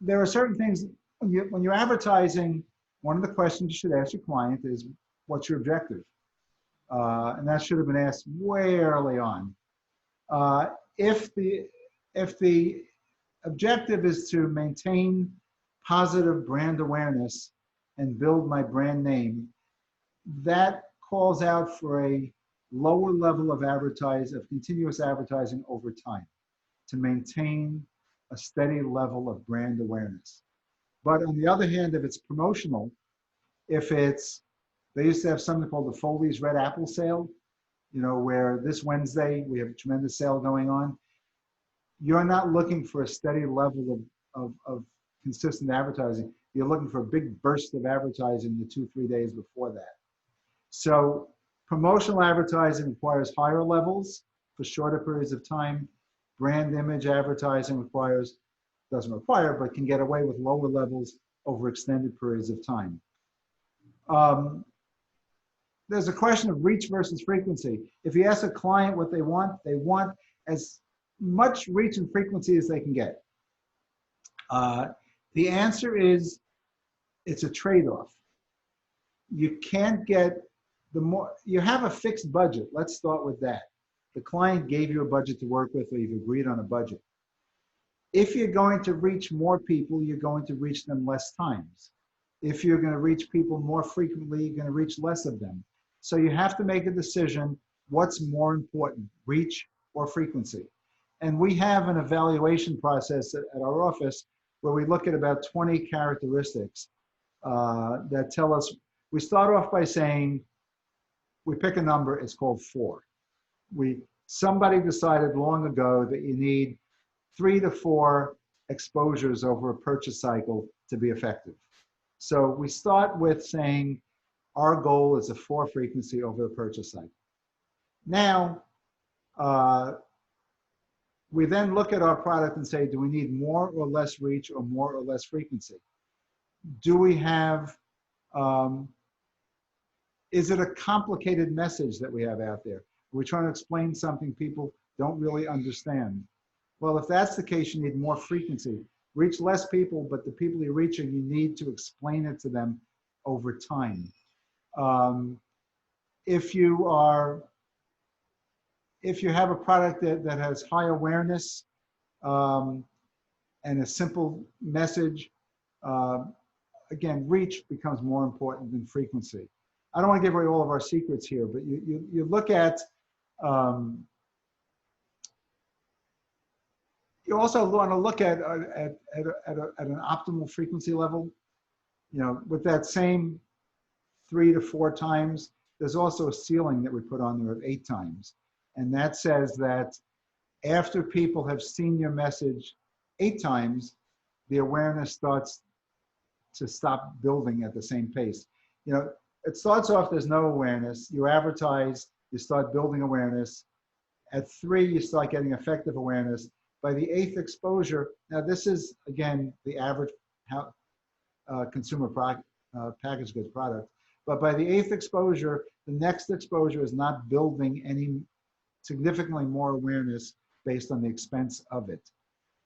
There are certain things, when you're advertising, one of the questions you should ask your client is, what's your objective? And that should have been asked way early on. If the objective is to maintain positive brand awareness and build my brand name, that calls out for a lower level of continuous advertising over time to maintain a steady level of brand awareness. But on the other hand, if it's promotional, they used to have something called the Foley's Red Apple Sale, where this Wednesday we have a tremendous sale going on. You're not looking for a steady level of consistent advertising. You're looking for a big burst of advertising the 2-3 days before that. So promotional advertising requires higher levels for shorter periods of time. Brand image advertising doesn't require, but can get away with lower levels over extended periods of time. There's a question of reach versus frequency. If you ask a client what they want as much reach and frequency as they can get. The answer is, it's a trade-off. You can't get you have a fixed budget. Let's start with that. The client gave you a budget to work with, or you've agreed on a budget. If you're going to reach more people, you're going to reach them less times. If you're going to reach people more frequently, you're going to reach less of them. So you have to make a decision, what's more important, reach or frequency? And we have an evaluation process at our office where we look at about 20 characteristics that tell us, we start off by saying, we pick a number, it's called 4. Somebody decided long ago that you need 3 to 4 exposures over a purchase cycle to be effective. So we start with saying our goal is a 4 frequency over the purchase cycle. Now, we then look at our product and say, do we need more or less reach or more or less frequency? Do we have, is it a complicated message that we have out there? Are we trying to explain something people don't really understand? Well, if that's the case, you need more frequency. Reach less people, but the people you're reaching, you need to explain it to them over time. If you have a product that has high awareness and a simple message, again, reach becomes more important than frequency. I don't want to give away all of our secrets here, but you look at You also want to look at an optimal frequency level. You know, with that same 3 to 4 times, there's also a ceiling that we put on there of 8 times. And that says that after people have seen your message 8 times, the awareness starts to stop building at the same pace. You know, it starts off, there's no awareness. You advertise, you start building awareness. At 3, you start getting effective awareness. By the 8th exposure, now this is, again, the average consumer packaged goods product. But by the 8th exposure, the next exposure is not building any significantly more awareness based on the expense of it.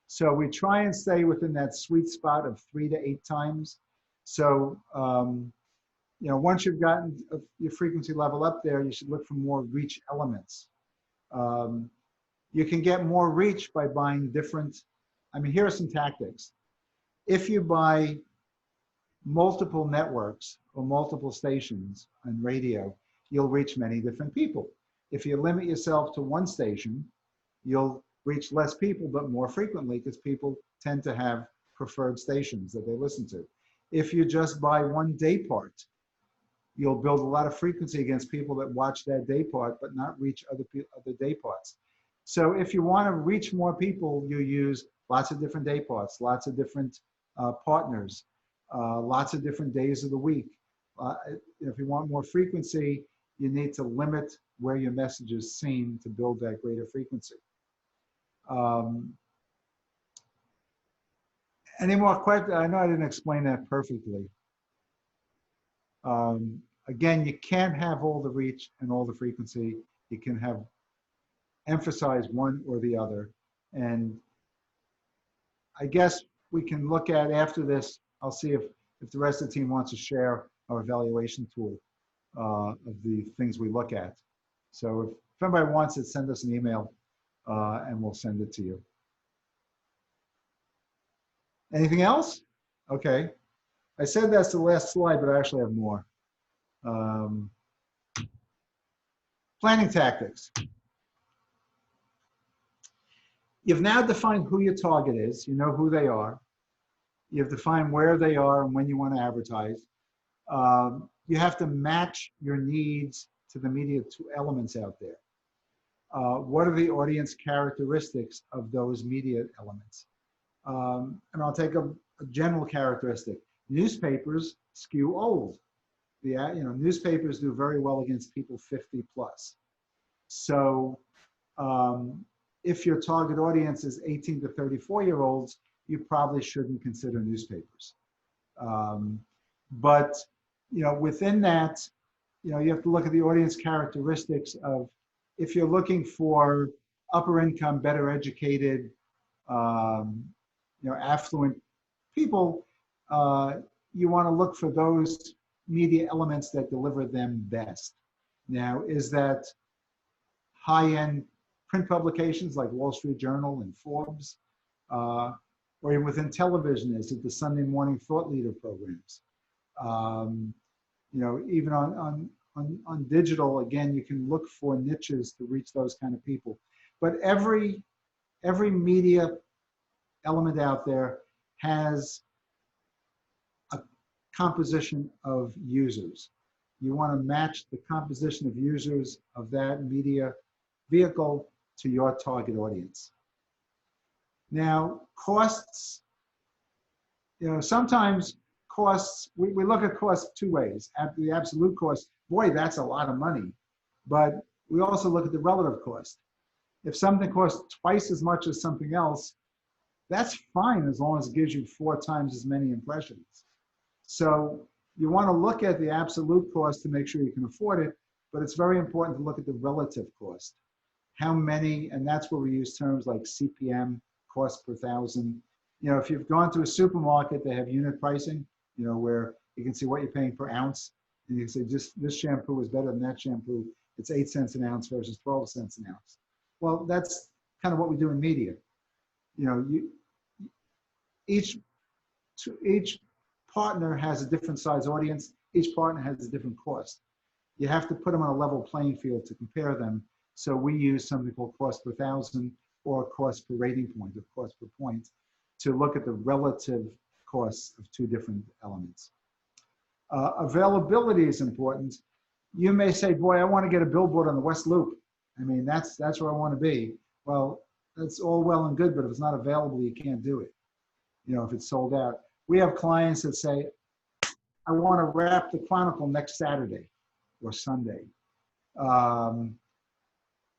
So we try and stay within that sweet spot of 3 to 8 times. So, you know, once you've gotten your frequency level up there, you should look for more reach elements. You can get more reach by buying different, I mean, here are some tactics. If you buy multiple networks or multiple stations on radio, you'll reach many different people. If you limit yourself to one station, you'll reach less people, but more frequently, because people tend to have preferred stations that they listen to. If you just buy one day part, you'll build a lot of frequency against people that watch that day part, but not reach other day parts. So if you want to reach more people, you use lots of different day parts, lots of different partners, lots of different days of the week. If you want more frequency, you need to limit where your message is seen to build that greater frequency. Any more questions? I know I didn't explain that perfectly. Again, you can't have all the reach and all the frequency. You can have emphasize one or the other. And I guess we can look at after this, I'll see if the rest of the team wants to share our evaluation tool of the things we look at. So if anybody wants it, send us an email and we'll send it to you. Anything else? Okay. I said that's the last slide, but I actually have more. Planning tactics. You've now defined who your target is. You know who they are. You've defined where they are and when you want to advertise. You have to match your needs to the media elements out there. What are the audience characteristics of those media elements? And I'll take a general characteristic. Newspapers skew old. Newspapers do very well against people 50 plus. So if your target audience is 18 to 34-year-olds, you probably shouldn't consider newspapers. But within that, you have to look at the audience characteristics of, if you're looking for upper income, better educated, affluent people, you want to look for those media elements that deliver them best. Now, is that high-end print publications like Wall Street Journal and Forbes, or even within television, is it the Sunday morning thought leader programs? Even on digital, again, you can look for niches to reach those kind of people. But every media element out there has a composition of users. You want to match the composition of users of that media vehicle to your target audience. Now, costs, sometimes costs, we look at costs two ways. At the absolute cost, boy, that's a lot of money. But we also look at the relative cost. If something costs twice as much as something else, that's fine as long as it gives you 4 times as many impressions. So you want to look at the absolute cost to make sure you can afford it, but it's very important to look at the relative cost. How many, and that's where we use terms like CPM, cost per thousand. If you've gone to a supermarket, they have unit pricing, where you can see what you're paying per ounce. And you can say, just this shampoo is better than that shampoo. It's 8 cents an ounce versus 12 cents an ounce. Well, that's kind of what we do in media. Each partner has a different size audience. Each partner has a different cost. You have to put them on a level playing field to compare them. So we use something called cost per thousand, or cost per rating point, or cost per point, to look at the relative costs of two different elements. Availability is important. You may say, boy, I want to get a billboard on the West Loop. I mean, that's where I want to be. Well, that's all well and good, but if it's not available, you can't do it. You know, if it's sold out. We have clients that say, I want to wrap the Chronicle next Saturday or Sunday.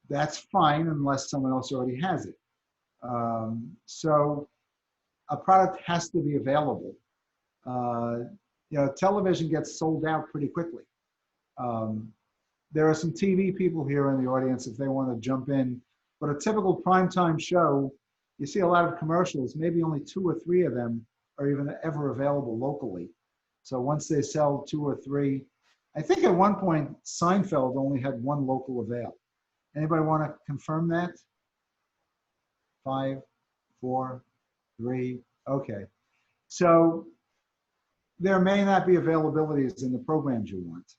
That's fine unless someone else already has it. So a product has to be available. You know, television gets sold out pretty quickly. There are some TV people here in the audience if they want to jump in, but a typical primetime show, you see a lot of commercials, maybe only 2 or 3 of them are even ever available locally. So once they sell 2 or 3, I think at one point Seinfeld only had 1 local avail. Anybody want to confirm that? 5, 4, 3, okay. So there may not be availabilities in the programs you want.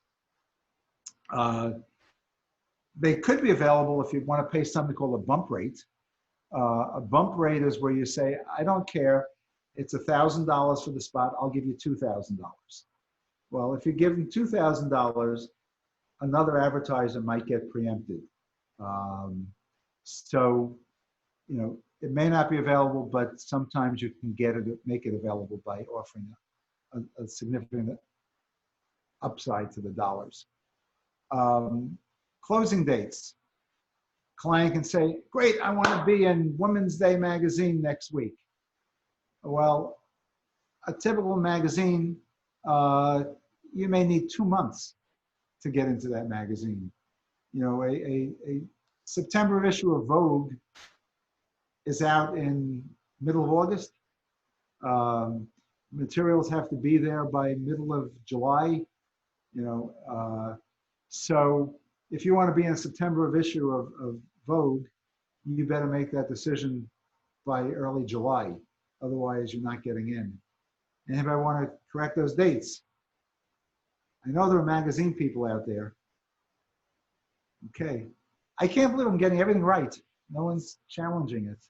They could be available if you want to pay something called a bump rate. A bump rate is where you say, I don't care, it's $1,000 for the spot, I'll give you $2,000. Well, if you give them $2,000, another advertiser might get preempted. So, you know, it may not be available, but sometimes you can get it, make it available by offering a significant upside to the dollars. Closing dates. Client can say, great, I want to be in Women's Day magazine next week. Well, a typical magazine, you may need 2 months to get into that magazine. You know, a September issue of Vogue is out in middle of August. Materials have to be there by middle of July, you know. So if you want to be in a September issue of Vogue, you better make that decision by early July. Otherwise, you're not getting in. And if I want to correct those dates, I know there are magazine people out there. Okay. I can't believe I'm getting everything right. No one's challenging it,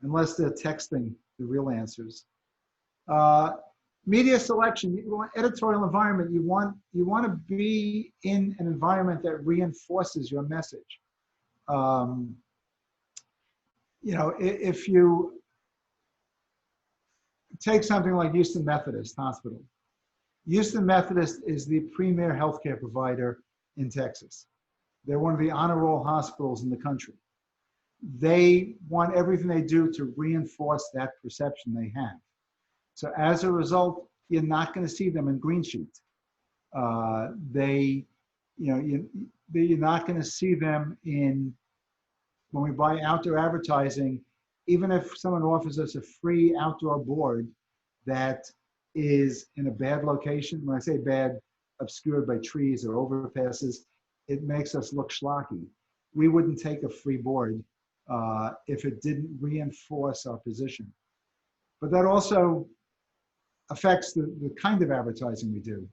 unless they're texting the real answers. Media selection, you want editorial environment, you want to be in an environment that reinforces your message. You know, if you take something like Houston Methodist Hospital. Houston Methodist is the premier healthcare provider in Texas. They're one of the honor roll hospitals in the country. They want everything they do to reinforce that perception they have. So as a result, you're not going to see them in green sheet. You're not going to see them in, when we buy outdoor advertising, even if someone offers us a free outdoor board that is in a bad location, when I say bad, obscured by trees or overpasses, it makes us look schlocky. We wouldn't take a free board if it didn't reinforce our position. But that also affects the kind of advertising we do.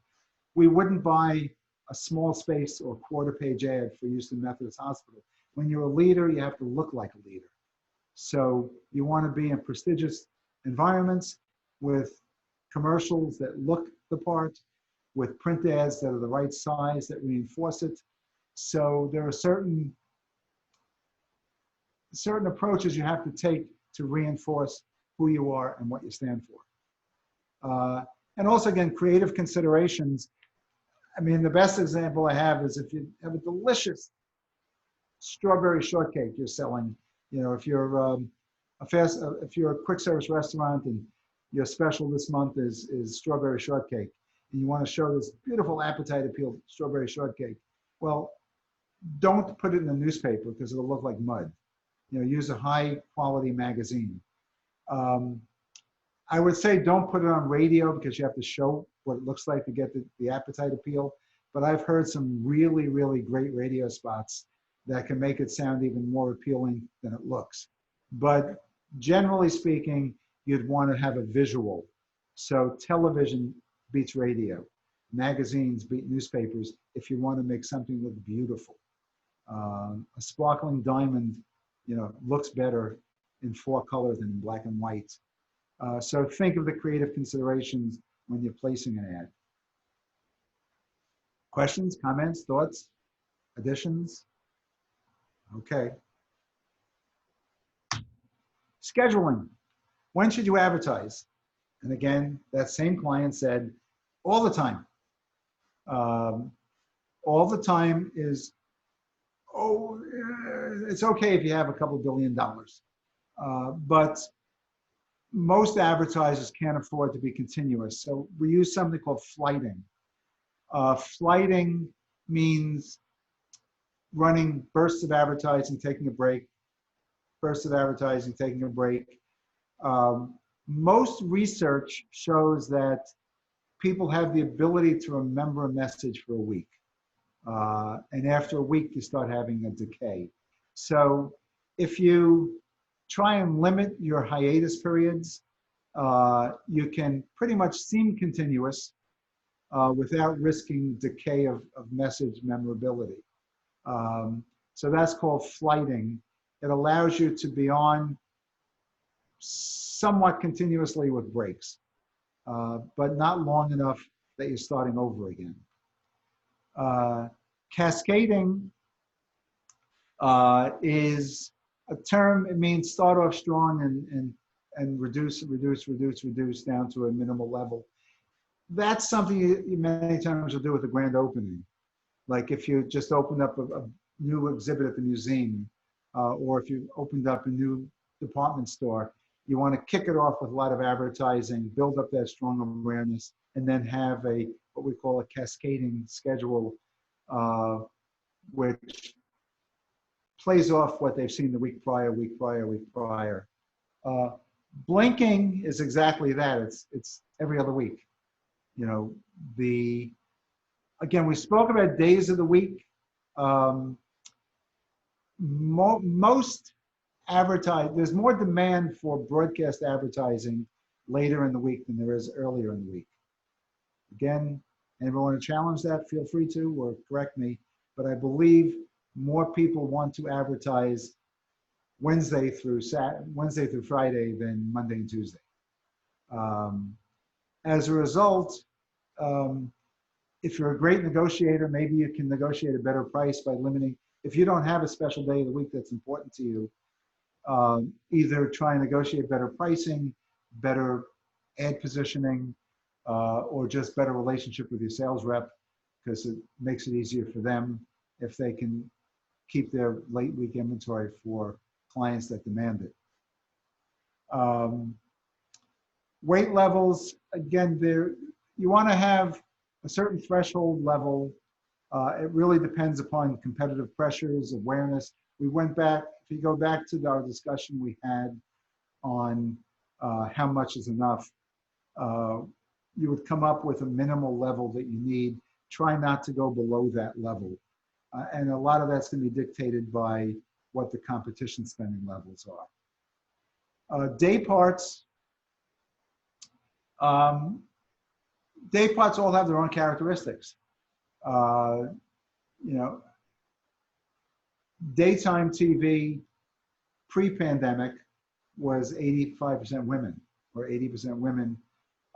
We wouldn't buy a small space or quarter-page ad for Houston Methodist Hospital. When you're a leader, you have to look like a leader. So you want to be in prestigious environments with commercials that look the part, with print ads that are the right size, that reinforce it. So there are certain approaches you have to take to reinforce who you are and what you stand for. And also, again, creative considerations. I mean, the best example I have is if you have a delicious strawberry shortcake you're selling. You know, if you're if you're a quick service restaurant and your special this month is strawberry shortcake, and you want to show this beautiful appetite appeal strawberry shortcake, well, don't put it in the newspaper because it'll look like mud. You know, use a high quality magazine. I would say don't put it on radio because you have to show what it looks like to get the appetite appeal. But I've heard some really, really great radio spots that can make it sound even more appealing than it looks. But generally speaking, you'd want to have a visual. So television beats radio. Magazines beat newspapers if you want to make something look beautiful. A sparkling diamond looks better in 4-color than in black and white. So think of the creative considerations when you're placing an ad. Questions, comments, thoughts, additions? Okay. Scheduling. When should you advertise? And again, that same client said, all the time. All the time is, it's okay if you have a couple $2 billion. But most advertisers can't afford to be continuous. So we use something called flighting. Flighting means running bursts of advertising, taking a break, bursts of advertising, taking a break. Most research shows that people have the ability to remember a message for a week. And after a week, you start having a decay. So if you try and limit your hiatus periods, you can pretty much seem continuous without risking decay of message memorability. So that's called flighting. It allows you to be on somewhat continuously with breaks, but not long enough that you're starting over again. Cascading is a term. It means start off strong and reduce down to a minimal level. That's something you many times will do with a grand opening. Like if you just opened up a new exhibit at the museum, or if you opened up a new department store, you want to kick it off with a lot of advertising, build up that strong awareness, and then have what we call a cascading schedule, which plays off what they've seen the week prior. Blinking is exactly that. It's every other week. Again, we spoke about days of the week. Most there's more demand for broadcast advertising later in the week than there is earlier in the week. Again, anyone want to challenge that? Feel free to, or correct me. But I believe more people want to advertise Wednesday through Friday than Monday and Tuesday. As a result, if you're a great negotiator, maybe you can negotiate a better price by limiting. If you don't have a special day of the week that's important to you, either try and negotiate better pricing, better ad positioning, or just better relationship with your sales rep, because it makes it easier for them if they can keep their late week inventory for clients that demand it. Weight levels, again, you want to have a certain threshold level. It really depends upon competitive pressures, awareness. We went back, if you go back to our discussion we had on how much is enough, you would come up with a minimal level that you need. Try not to go below that level. And a lot of that's going to be dictated by what the competition spending levels are. Day parts. Day parts all have their own characteristics. Daytime TV pre-pandemic was 85% women or 80% women.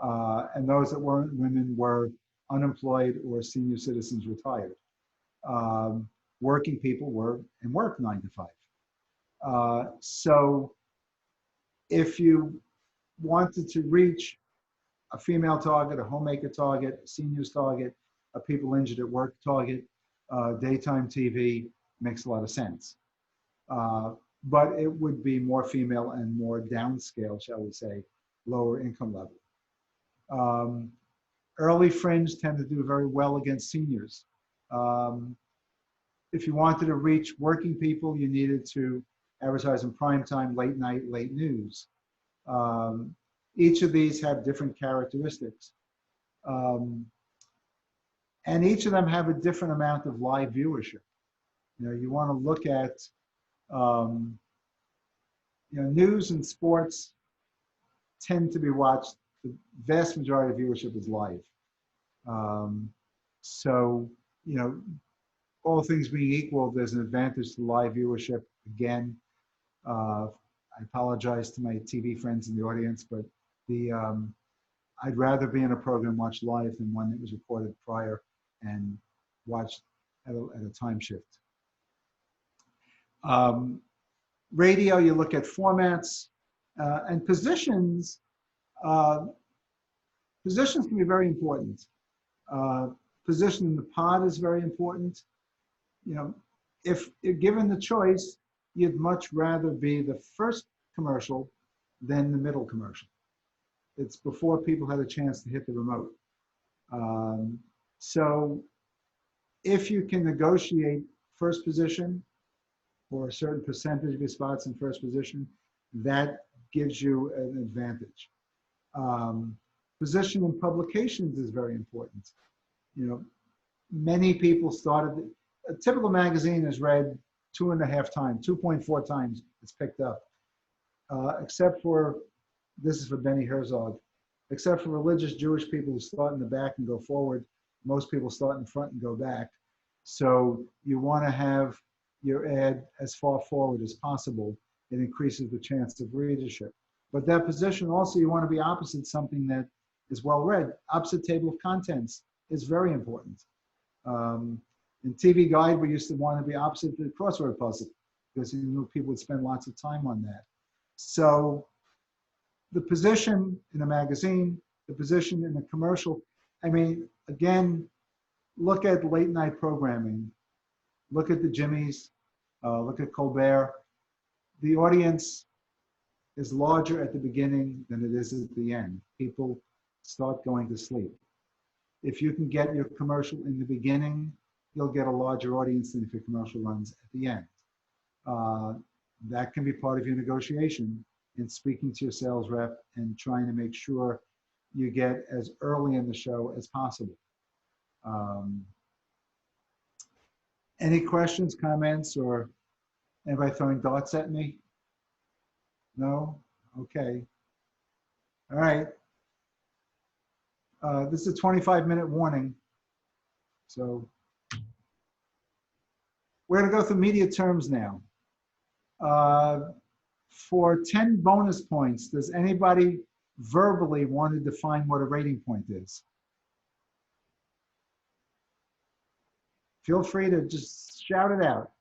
And those that weren't women were unemployed or senior citizens retired. Working people were in work 9 to 5. So if you wanted to reach a female target, a homemaker target, a seniors target, a people injured at work target, daytime TV makes a lot of sense. But it would be more female and more downscale, shall we say, lower income level. Early fringe tend to do very well against seniors. If you wanted to reach working people, you needed to advertise in prime time, late night, late news. Each of these have different characteristics. And each of them have a different amount of live viewership. You want to look at, news and sports tend to be watched. The vast majority of viewership is live. So, all things being equal, there's an advantage to live viewership. Again, I apologize to my TV friends in the audience, but I'd rather be in a program watched live than one that was recorded prior and watched at a time shift. Radio, you look at formats and positions. Positions can be very important. Position in the pod is very important. You know, if you're given the choice, you'd much rather be the first commercial than the middle commercial. It's before people had a chance to hit the remote. So if you can negotiate first position or a certain percentage of your spots in first position, that gives you an advantage. Position in publications is very important. You know, many people started, a typical magazine is read 2.5 times, 2.4 times it's picked up, except for, this is for Benny Herzog, except for religious Jewish people who start in the back and go forward. Most people start in the front and go back. So you want to have your ad as far forward as possible. It increases the chance of readership. But that position also, you want to be opposite something that is well read. Opposite table of contents is very important. In TV Guide, we used to want to be opposite the crossword puzzle because you knew people would spend lots of time on that. So the position in a magazine, the position in a commercial, I mean, again, look at late night programming. Look at the Jimmys, look at Colbert. The audience is larger at the beginning than it is at the end. People start going to sleep. If you can get your commercial in the beginning, you'll get a larger audience than if your commercial runs at the end. That can be part of your negotiation in speaking to your sales rep and trying to make sure you get as early in the show as possible. Any questions, comments, or anybody throwing darts at me? No? Okay. All right. This is a 25-minute warning. So we're going to go through media terms now. For 10 bonus points, does anybody verbally want to define what a rating point is? Feel free to just shout it out.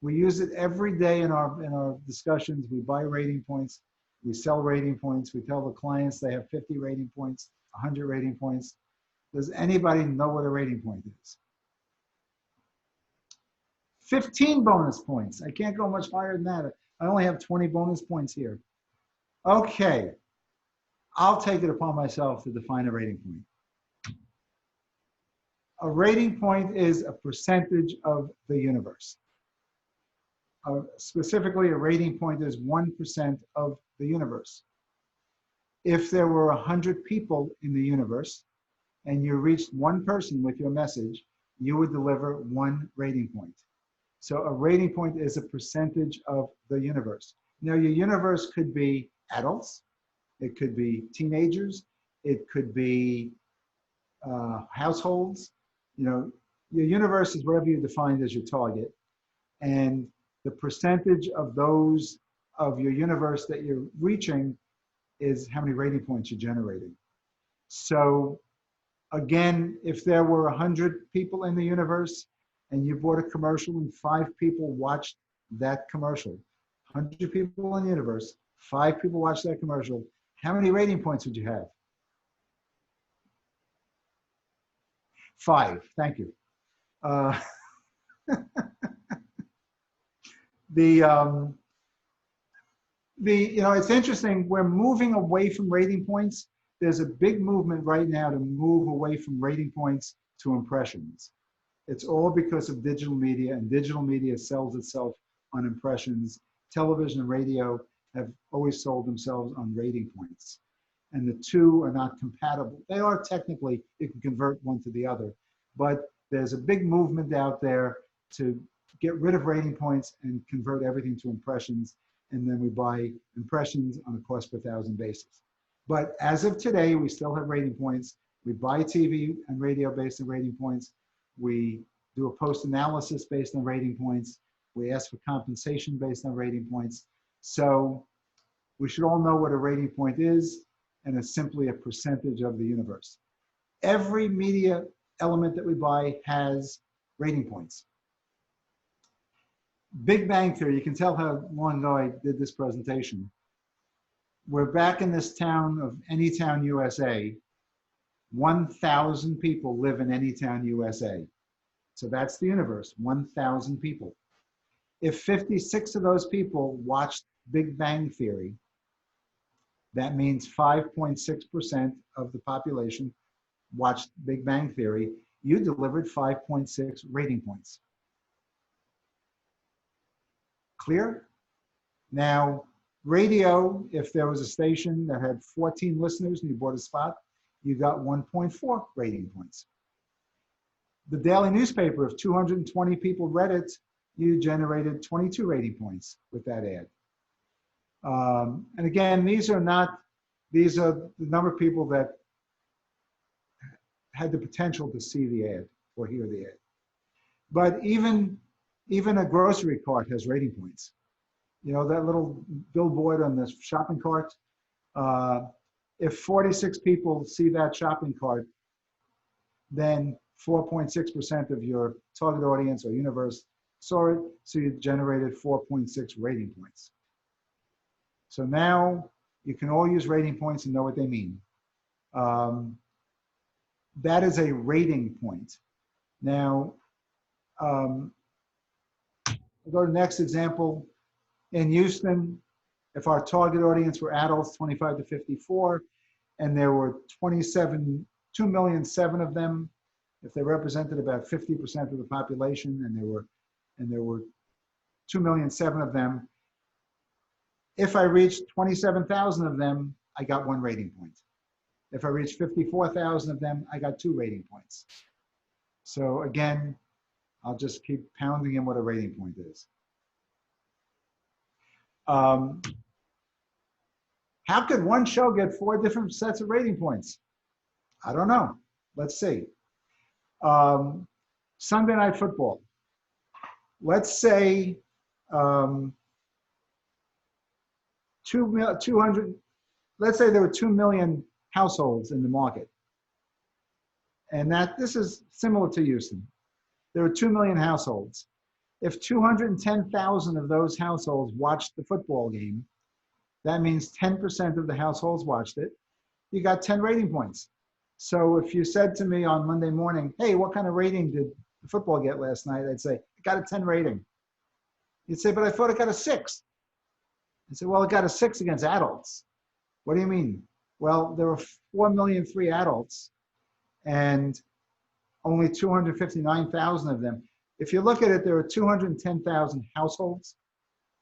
We use it every day in our discussions. We buy rating points. We sell rating points. We tell the clients they have 50 rating points, 100 rating points. Does anybody know what a rating point is? 15 bonus points. I can't go much higher than that. I only have 20 bonus points here. Okay. I'll take it upon myself to define a rating point. A rating point is a percentage of the universe. Specifically, a rating point is 1% of the universe. If there were 100 people in the universe and you reached one person with your message, you would deliver 1 rating point. So a rating point is a percentage of the universe. Now, your universe could be adults, it could be teenagers, it could be households. You know, your universe is whatever you defined as your target. And the percentage of those of your universe that you're reaching is how many rating points you're generating. So again, if there were 100 people in the universe and you bought a commercial and 5 people watched that commercial, 100 people in the universe, 5 people watched that commercial, how many rating points would you have? 5, thank you. You know, it's interesting, we're moving away from rating points. There's a big movement right now to move away from rating points to impressions. It's all because of digital media, and digital media sells itself on impressions. Television and radio have always sold themselves on rating points. And the two are not compatible. They are technically, you can convert one to the other, but there's a big movement out there to get rid of rating points and convert everything to impressions. And then we buy impressions on a cost per thousand basis. But as of today, we still have rating points. We buy TV and radio based on rating points. We do a post-analysis based on rating points. We ask for compensation based on rating points. So we should all know what a rating point is, and it's simply a percentage of the universe. Every media element that we buy has rating points. Big Bang Theory, you can tell how long ago I did this presentation. We're back in this town of Anytown, USA. 1,000 people live in Anytown, USA. So that's the universe, 1,000 people. If 56 of those people watched Big Bang Theory, that means 5.6% of the population watched Big Bang Theory. You delivered 5.6 rating points. Clear? Now, radio, if there was a station that had 14 listeners and you bought a spot, you got 1.4 rating points. The daily newspaper, if 220 people read it, you generated 22 rating points with that ad. And again, these are the number of people that had the potential to see the ad or hear the ad. But even a grocery cart has rating points. You know, that little billboard on the shopping cart, if 46 people see that shopping cart, then 4.6% of your target audience or universe saw it, so you generated 4.6 rating points. So now you can all use rating points and know what they mean. That is a rating point. Now, I'll go to the next example. In Houston, if our target audience were adults 25 to 54, and there were 2,000,007 of them, if they represented about 50% of the population, and there were 2,000,007 of them, if I reached 27,000 of them, I got 1 rating point. If I reached 54,000 of them, I got 2 rating points. So again, I'll just keep pounding in what a rating point is. How could one show get 4 different sets of rating points? I don't know. Let's see. Sunday Night Football. Let's say 200. Let's say there were 2 million households in the market, and this is similar to Houston. There are 2 million households. If 210,000 of those households watched the football game, that means 10% of the households watched it. You got 10 rating points. So if you said to me on Monday morning, hey, what kind of rating did the football get last night? I'd say, it got a 10 rating. You'd say, but I thought it got a 6. I'd say, well, it got a 6 against adults. What do you mean? Well, there were 4,000,003 adults and only 259,000 of them. If you look at it, there are 210,000 households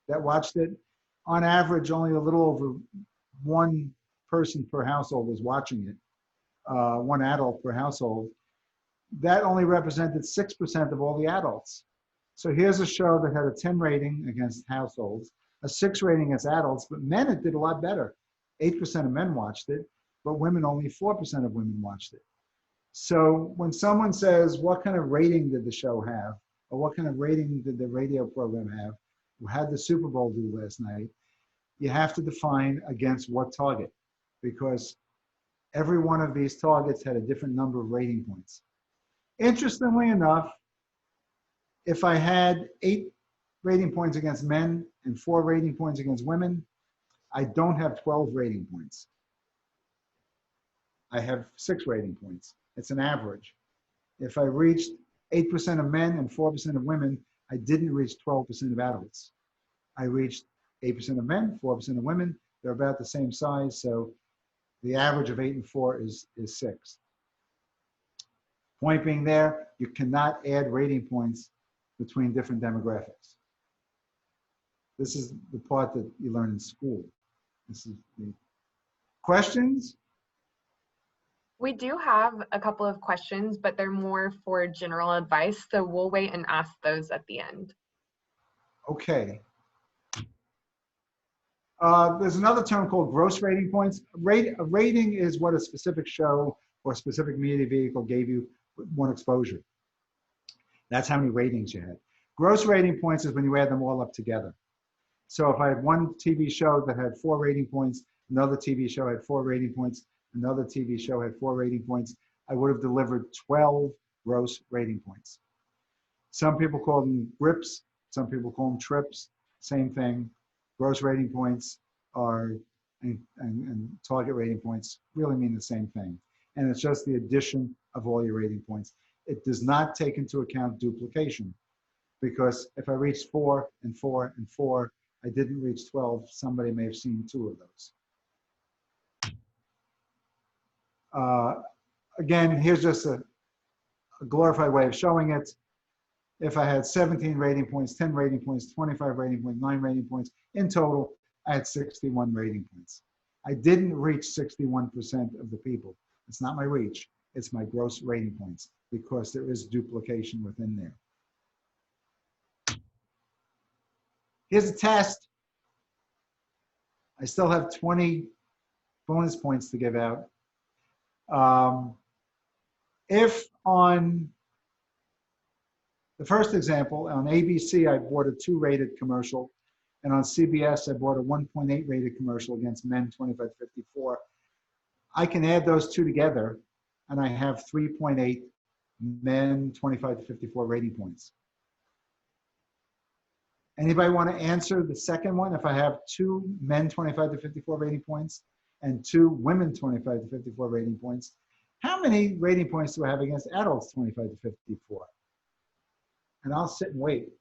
that watched it. On average, only a little over 1 person per household was watching it, 1 adult per household. That only represented 6% of all the adults. So here's a show that had a 10 rating against households, a 6 rating against adults, but men, it did a lot better. 8% of men watched it, but women, only 4% of women watched it. So when someone says, what kind of rating did the show have? Or what kind of rating did the radio program have? How did the Super Bowl do last night? You have to define against what target, because every one of these targets had a different number of rating points. Interestingly enough, if I had 8 rating points against men and 4 rating points against women, I don't have 12 rating points. I have 6 rating points. It's an average. If I reached 8% of men and 4% of women, I didn't reach 12% of adults. I reached 8% of men, 4% of women. They're about the same size, so the average of 8 and 4 is 6. Point being there, you cannot add rating points between different demographics. This is the part that you learn in school. This is the questions. We do have a couple of questions, but they're more for general advice, so we'll wait and ask those at the end. Okay. There's another term called gross rating points. A rating is what a specific show or a specific media vehicle gave you one exposure. That's how many ratings you had. Gross rating points is when you add them all up together. So if I had one TV show that had 4 rating points, another TV show had 4 rating points, another TV show had 4 rating points, I would have delivered 12 gross rating points. Some people call them grips, some people call them trips, same thing. Gross rating points are, and target rating points really mean the same thing. And it's just the addition of all your rating points. It does not take into account duplication, because if I reached 4 and 4 and 4, I didn't reach 12, somebody may have seen 2 of those. Again, here's just a glorified way of showing it. If I had 17 rating points, 10 rating points, 25 rating points, 9 rating points, in total, I had 61 rating points. I didn't reach 61% of the people. It's not my reach, it's my gross rating points, because there is duplication within there. Here's a test. I still have 20 bonus points to give out. If on the first example, on ABC, I bought a 2-rated commercial, and on CBS, I bought a 1.8 rated commercial against men 25 to 54. I can add those 2 together, and I have 3.8 men 25 to 54 rating points. Anybody want to answer the second one? If I have 2 men 25 to 54 rating points and 2 women 25 to 54 rating points, how many rating points do I have against adults 25 to 54? And I'll sit and wait.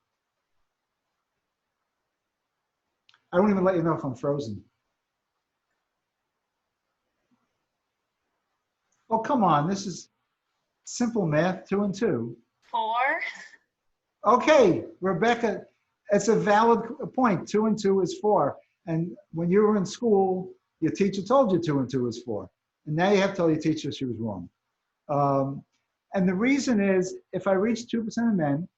I won't even let you know if I'm frozen. Oh, come on, this is simple math, 2 and 2. 4. Okay, Rebecca, it's a valid point. 2 and 2 is 4. And when you were in school, your teacher told you 2 and 2 is 4. And now you have to tell your teacher she was wrong. And the reason is, if I reach 2% of men,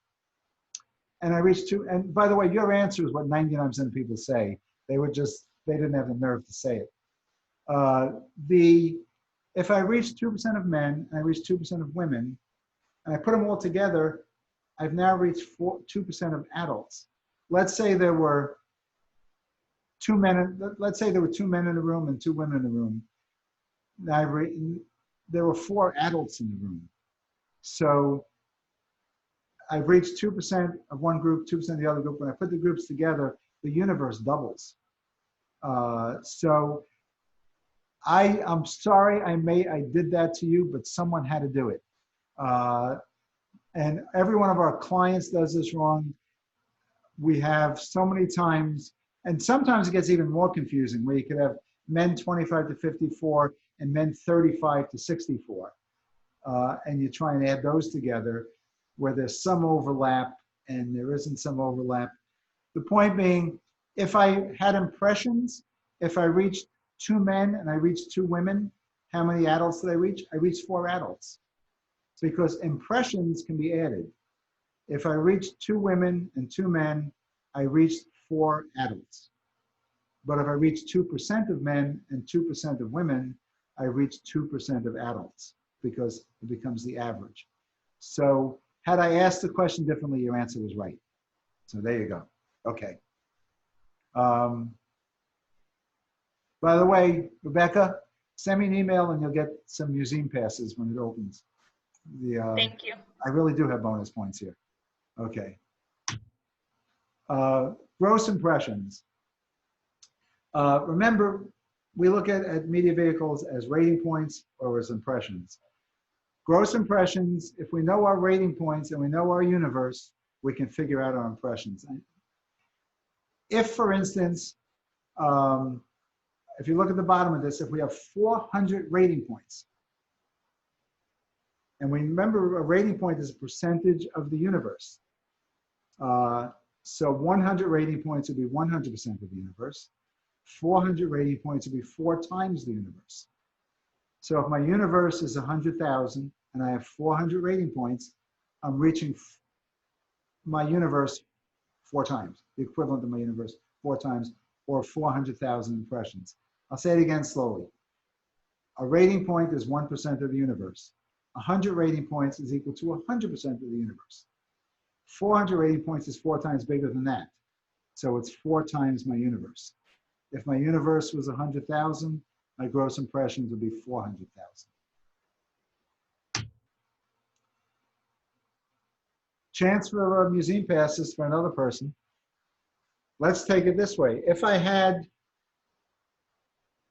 and I reach 2, and by the way, your answer is what 99% of people say. They didn't have the nerve to say it. If I reach 2% of men, and I reach 2% of women, and I put them all together, I've now reached 2% of adults. Let's say there were 2 men, let's say there were 2 men in the room and 2 women in the room. There were 4 adults in the room. So I've reached 2% of one group, 2% of the other group. When I put the groups together, the universe doubles. So I'm sorry I did that to you, but someone had to do it. And every one of our clients does this wrong. We have so many times, and sometimes it gets even more confusing, where you could have men 25 to 54 and men 35 to 64. And you try and add those together, where there's some overlap and there isn't some overlap. The point being, if I had impressions, if I reached 2 men and I reached 2 women, how many adults did I reach? I reached 4 adults. It's because impressions can be added. If I reached 2 women and 2 men, I reached 4 adults. But if I reached 2% of men and 2% of women, I reached 2% of adults, because it becomes the average. So had I asked the question differently, your answer was right. So there you go. Okay. By the way, Rebecca, send me an email and you'll get some museum passes when it opens. Thank you. I really do have bonus points here. Okay. Gross impressions. Remember, we look at media vehicles as rating points or as impressions. Gross impressions, if we know our rating points and we know our universe, we can figure out our impressions. If, for instance, if you look at the bottom of this, if we have 400 rating points, and we remember a rating point is a percentage of the universe. So 100 rating points would be 100% of the universe. 400 rating points would be 4 times the universe. So if my universe is 100,000 and I have 400 rating points, I'm reaching my universe 4 times, the equivalent of my universe 4 times, or 400,000 impressions. I'll say it again slowly. A rating point is 1% of the universe. 100 rating points is equal to 100% of the universe. 400 rating points is 4 times bigger than that. So it's 4 times my universe. If my universe was 100,000, my gross impressions would be 400,000. Chance for museum passes for another person. Let's take it this way. If I had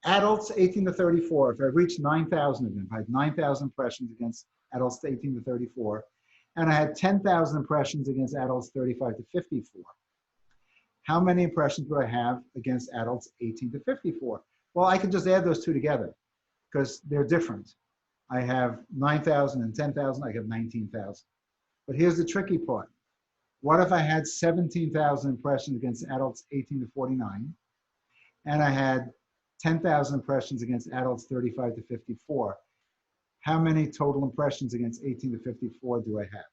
adults 18 to 34, if I reached 9,000 of them, if I had 9,000 impressions against adults 18 to 34, and I had 10,000 impressions against adults 35 to 54, how many impressions would I have against adults 18 to 54? Well, I can just add those two together because they're different. I have 9,000 and 10,000, I have 19,000. But here's the tricky part. What if I had 17,000 impressions against adults 18 to 49, and I had 10,000 impressions against adults 35 to 54? How many total impressions against 18 to 54 do I have?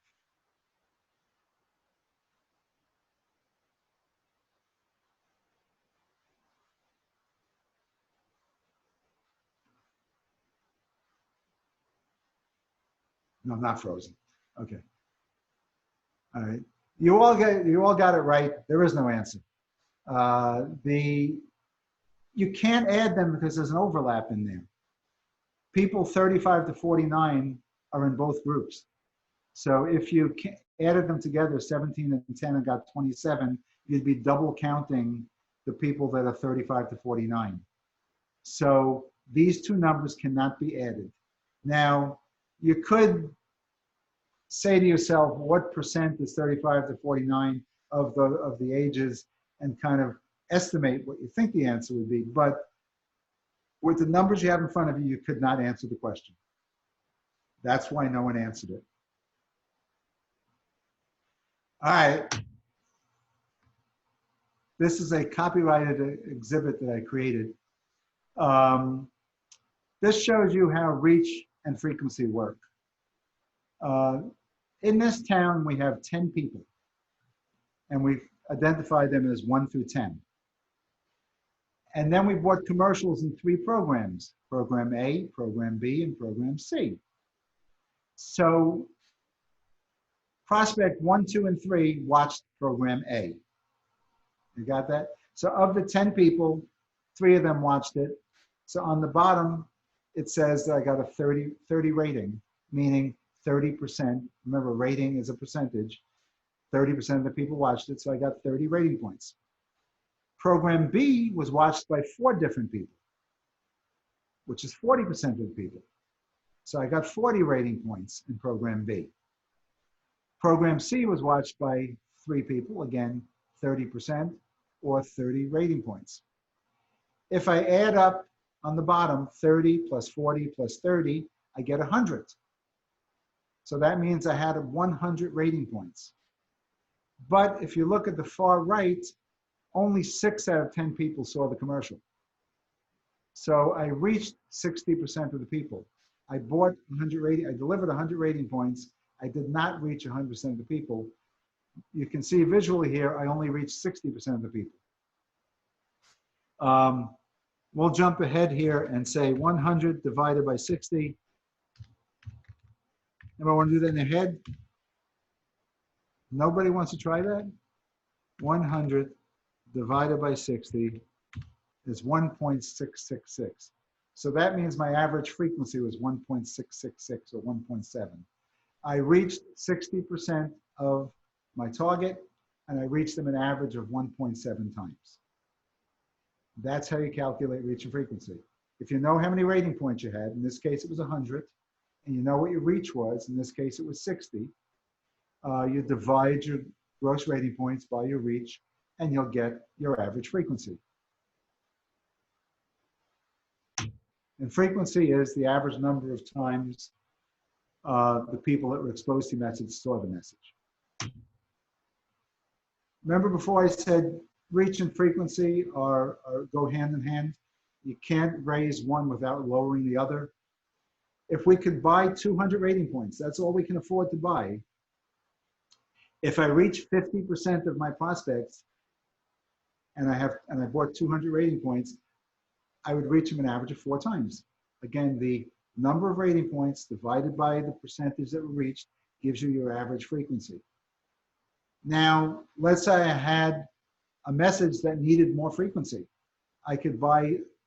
No, not frozen. Okay. All right. You all got it right. There is no answer. You can't add them because there's an overlap in there. People 35 to 49 are in both groups. So if you added them together, 17 and 10, and got 27, you'd be double counting the people that are 35 to 49. So these two numbers cannot be added. Now, you could say to yourself, what percent is 35 to 49 of the ages, and kind of estimate what you think the answer would be. But with the numbers you have in front of you, you could not answer the question. That's why no one answered it. All right. This is a copyrighted exhibit that I created. This shows you how reach and frequency work. In this town, we have 10 people, and we've identified them as 1 through 10. And then we bought commercials in 3 programs, Program A, Program B, and Program C. So prospect 1, 2, and 3 watched Program A. You got that? So of the 10 people, 3 of them watched it. So on the bottom, it says that I got a 30 rating, meaning 30%. Remember, rating is a percentage. 30% of the people watched it, so I got 30 rating points. Program B was watched by 4 different people, which is 40% of the people. So I got 40 rating points in Program B. Program C was watched by 3 people, again, 30%, or 30 rating points. If I add up on the bottom, 30 plus 40 plus 30, I get 100. So that means I had 100 rating points. But if you look at the far right, only 6 out of 10 people saw the commercial. So I reached 60% of the people. I bought 100 rating, I delivered 100 rating points. I did not reach 100% of the people. You can see visually here, I only reached 60% of the people. We'll jump ahead here and say 100 divided by 60. Anybody want to do that in their head? Nobody wants to try that? 100 divided by 60 is 1.666. So that means my average frequency was 1.666 or 1.7. I reached 60% of my target, and I reached them an average of 1.7 times. That's how you calculate reach and frequency. If you know how many rating points you had, in this case it was 100, and you know what your reach was, in this case it was 60, you divide your gross rating points by your reach, and you'll get your average frequency. And frequency is the average number of times the people that were exposed to your message saw the message. Remember before I said reach and frequency go hand in hand? You can't raise one without lowering the other. If we could buy 200 rating points, that's all we can afford to buy. If I reach 50% of my prospects and I bought 200 rating points, I would reach them an average of 4 times. Again, the number of rating points divided by the percentage that were reached gives you your average frequency. Now, let's say I had a message that needed more frequency. I could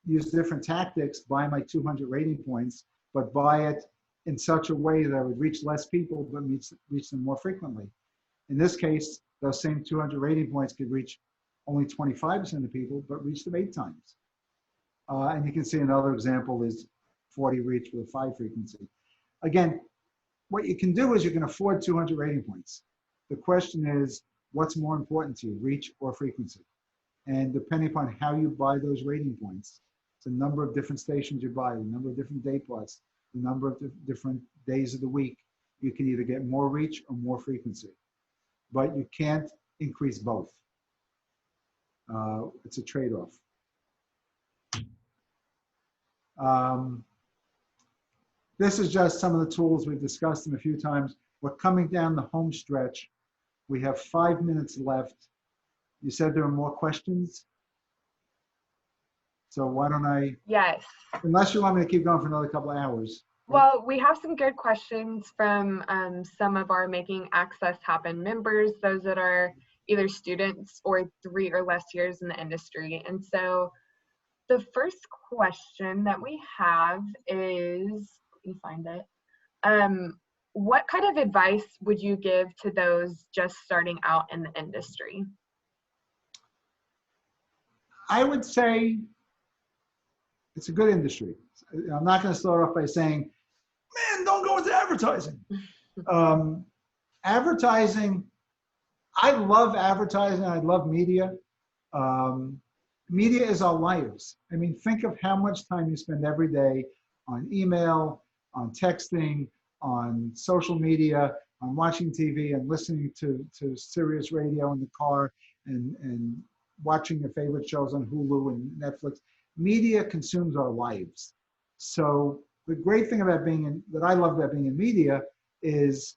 use different tactics, buy my 200 rating points, but buy it in such a way that I would reach less people, but reach them more frequently. In this case, those same 200 rating points could reach only 25% of people, but reach them 8 times. And you can see another example is 40 reach with a 5 frequency. Again, what you can do is you can afford 200 rating points. The question is, what's more important to you, reach or frequency? And depending upon how you buy those rating points, the number of different stations you buy, the number of different day parts, the number of different days of the week, you can either get more reach or more frequency. But you can't increase both. It's a trade-off. This is just some of the tools we've discussed them a few times. We're coming down the home stretch. We have 5 minutes left. You said there are more questions? So why don't I? Yes. Unless you want me to keep going for another couple of hours. Well, we have some good questions from some of our Making Access Happen members, those that are either students or 3 or less years in the industry. And so the first question that we have is, let me find it. What kind of advice would you give to those just starting out in the industry? I would say it's a good industry. I'm not going to start off by saying, man, don't go into advertising. Advertising, I love advertising. I love media. Media is our lives. I mean, think of how much time you spend every day on email, on texting, on social media, on watching TV and listening to Sirius radio in the car and watching your favorite shows on Hulu and Netflix. Media consumes our lives. So the great thing about that I love about being in media is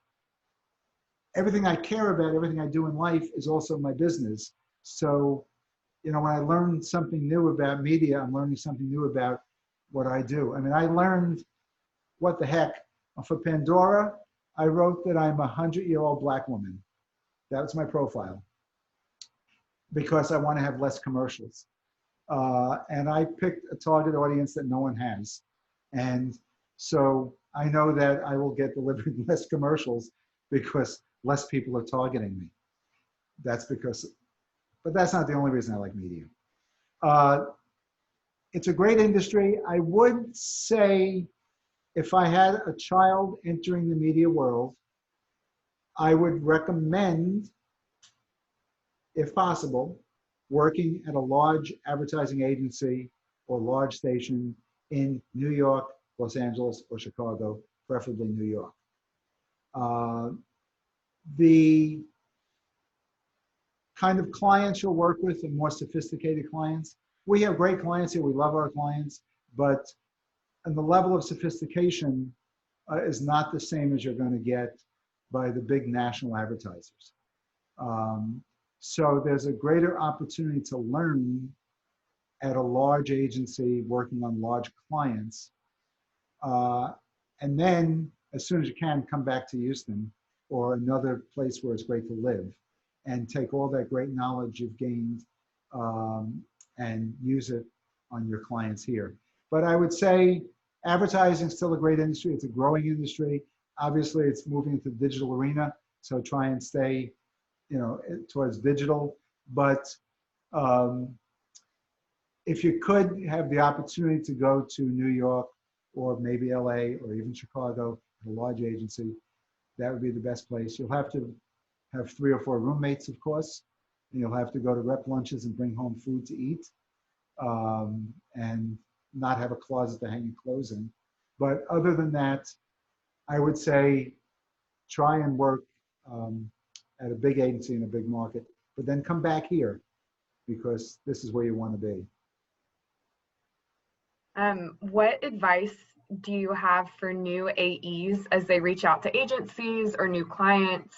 everything I care about, everything I do in life is also my business. So, you know, when I learn something new about media, I'm learning something new about what I do. I mean, I learned, what the heck, for Pandora, I wrote that I'm a 100-year-old Black woman. That was my profile because I want to have less commercials. And I picked a target audience that no one has. And so I know that I will get delivered less commercials because less people are targeting me. That's because, but that's not the only reason I like media. It's a great industry. I would say if I had a child entering the media world, I would recommend, if possible, working at a large advertising agency or large station in New York, Los Angeles, or Chicago, preferably New York. The kind of clients you'll work with are more sophisticated clients. We have great clients here, we love our clients, but and the level of sophistication is not the same as you're going to get by the big national advertisers. So there's a greater opportunity to learn at a large agency working on large clients. And then as soon as you can, come back to Houston or another place where it's great to live and take all that great knowledge you've gained and use it on your clients here. But I would say advertising is still a great industry. It's a growing industry. Obviously, it's moving into the digital arena. So try and stay, you know, towards digital. But if you could have the opportunity to go to New York or maybe LA or even Chicago, a large agency, that would be the best place. You'll have to have 3 or 4 roommates, of course, and you'll have to go to rep lunches and bring home food to eat and not have a closet to hang your clothes in. But other than that, I would say try and work at a big agency in a big market, but then come back here because this is where you want to be. What advice do you have for new AEs as they reach out to agencies or new clients?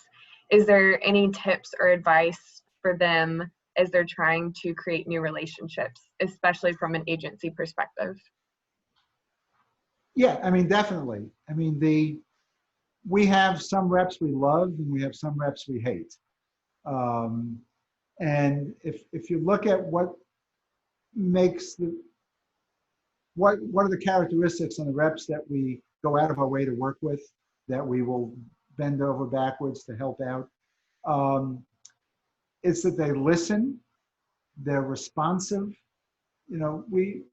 Is there any tips or advice for them as they're trying to create new relationships, especially from an agency perspective? Yeah, I mean, definitely. I mean, we have some reps we love and we have some reps we hate. And if you look at what makes what are the characteristics on the reps that we go out of our way to work with, that we will bend over backwards to help out, it's that they listen, they're responsive. You know, we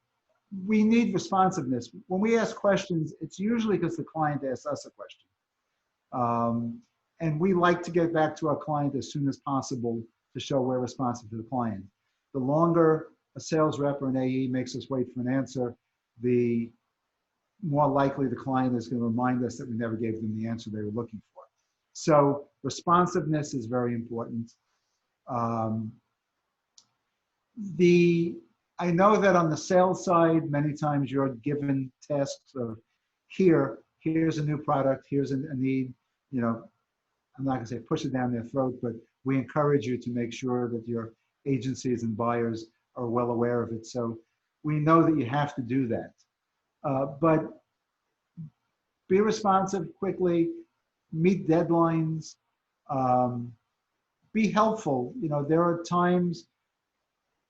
need responsiveness. When we ask questions, it's usually because the client asks us a question. And we like to get back to our client as soon as possible to show we're responsive to the client. The longer a sales rep or an AE makes us wait for an answer, the more likely the client is going to remind us that we never gave them the answer they were looking for. So responsiveness is very important. I know that on the sales side, many times you're given tasks of here's a new product, here's a need. You know, I'm not going to say push it down their throat, but we encourage you to make sure that your agencies and buyers are well aware of it. So we know that you have to do that. But be responsive quickly, meet deadlines, be helpful. You know, there are times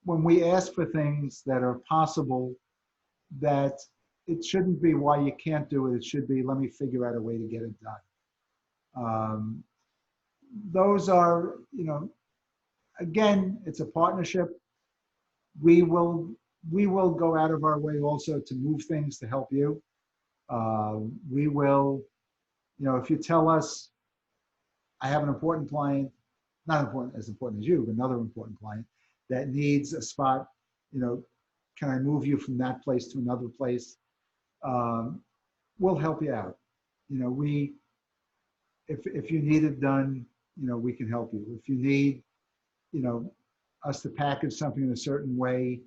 when we ask for things that are possible, that it shouldn't be why you can't do it. It should be, let me figure out a way to get it done. Those are, you know, again, it's a partnership. We will go out of our way also to move things to help you. We will, you know, if you tell us, I have an important client, not as important as you, but another important client that needs a spot, you know, can I move you from that place to another place? We'll help you out. You know, if you need it done, you know, we can help you. If you need, you know, us to package something in a certain way,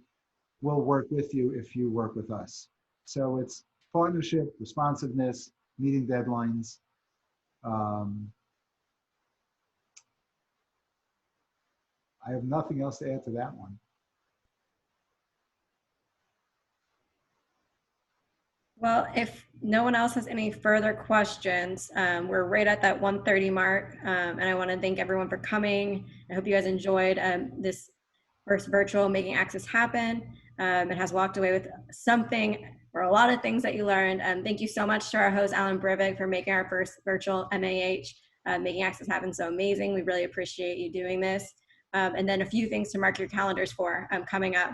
we'll work with you if you work with us. So it's partnership, responsiveness, meeting deadlines. I have nothing else to add to that one. Well, if no one else has any further questions, we're right at that 1:30 mark. And I want to thank everyone for coming. I hope you guys enjoyed this first virtual Making Access Happen. It has walked away with something or a lot of things that you learned. Thank you so much to our host, Alan Brivic, for making our first virtual MAH, Making Access Happen so amazing. We really appreciate you doing this. And then a few things to mark your calendars for coming up.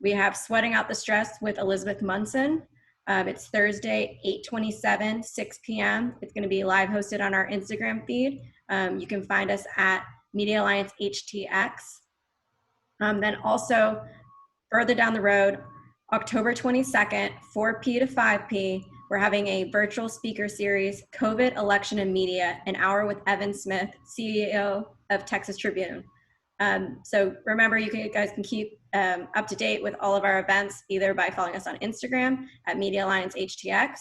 We have Sweating Out the Stress with Elizabeth Munson. It's Thursday, 8/27, 6 p.m. It's going to be live hosted on our Instagram feed. You can find us at Media Alliance HTX. Then also further down the road, October 22nd, 4p to 5p, we're having a virtual speaker series, COVID, Election, and Media, an hour with Evan Smith, CEO of Texas Tribune. So remember, you guys can keep up to date with all of our events, either by following us on Instagram at Media Alliance HTX,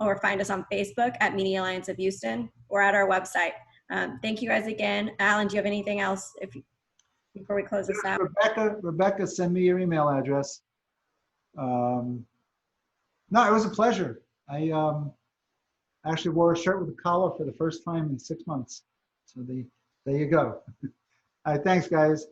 or find us on Facebook at Media Alliance of Houston, or at our website. Thank you guys again. Alan, do you have anything else before we close this out? Rebecca, send me your email address. No, it was a pleasure. I actually wore a shirt with a collar for the first time in 6 months. So there you go. All right, thanks, guys.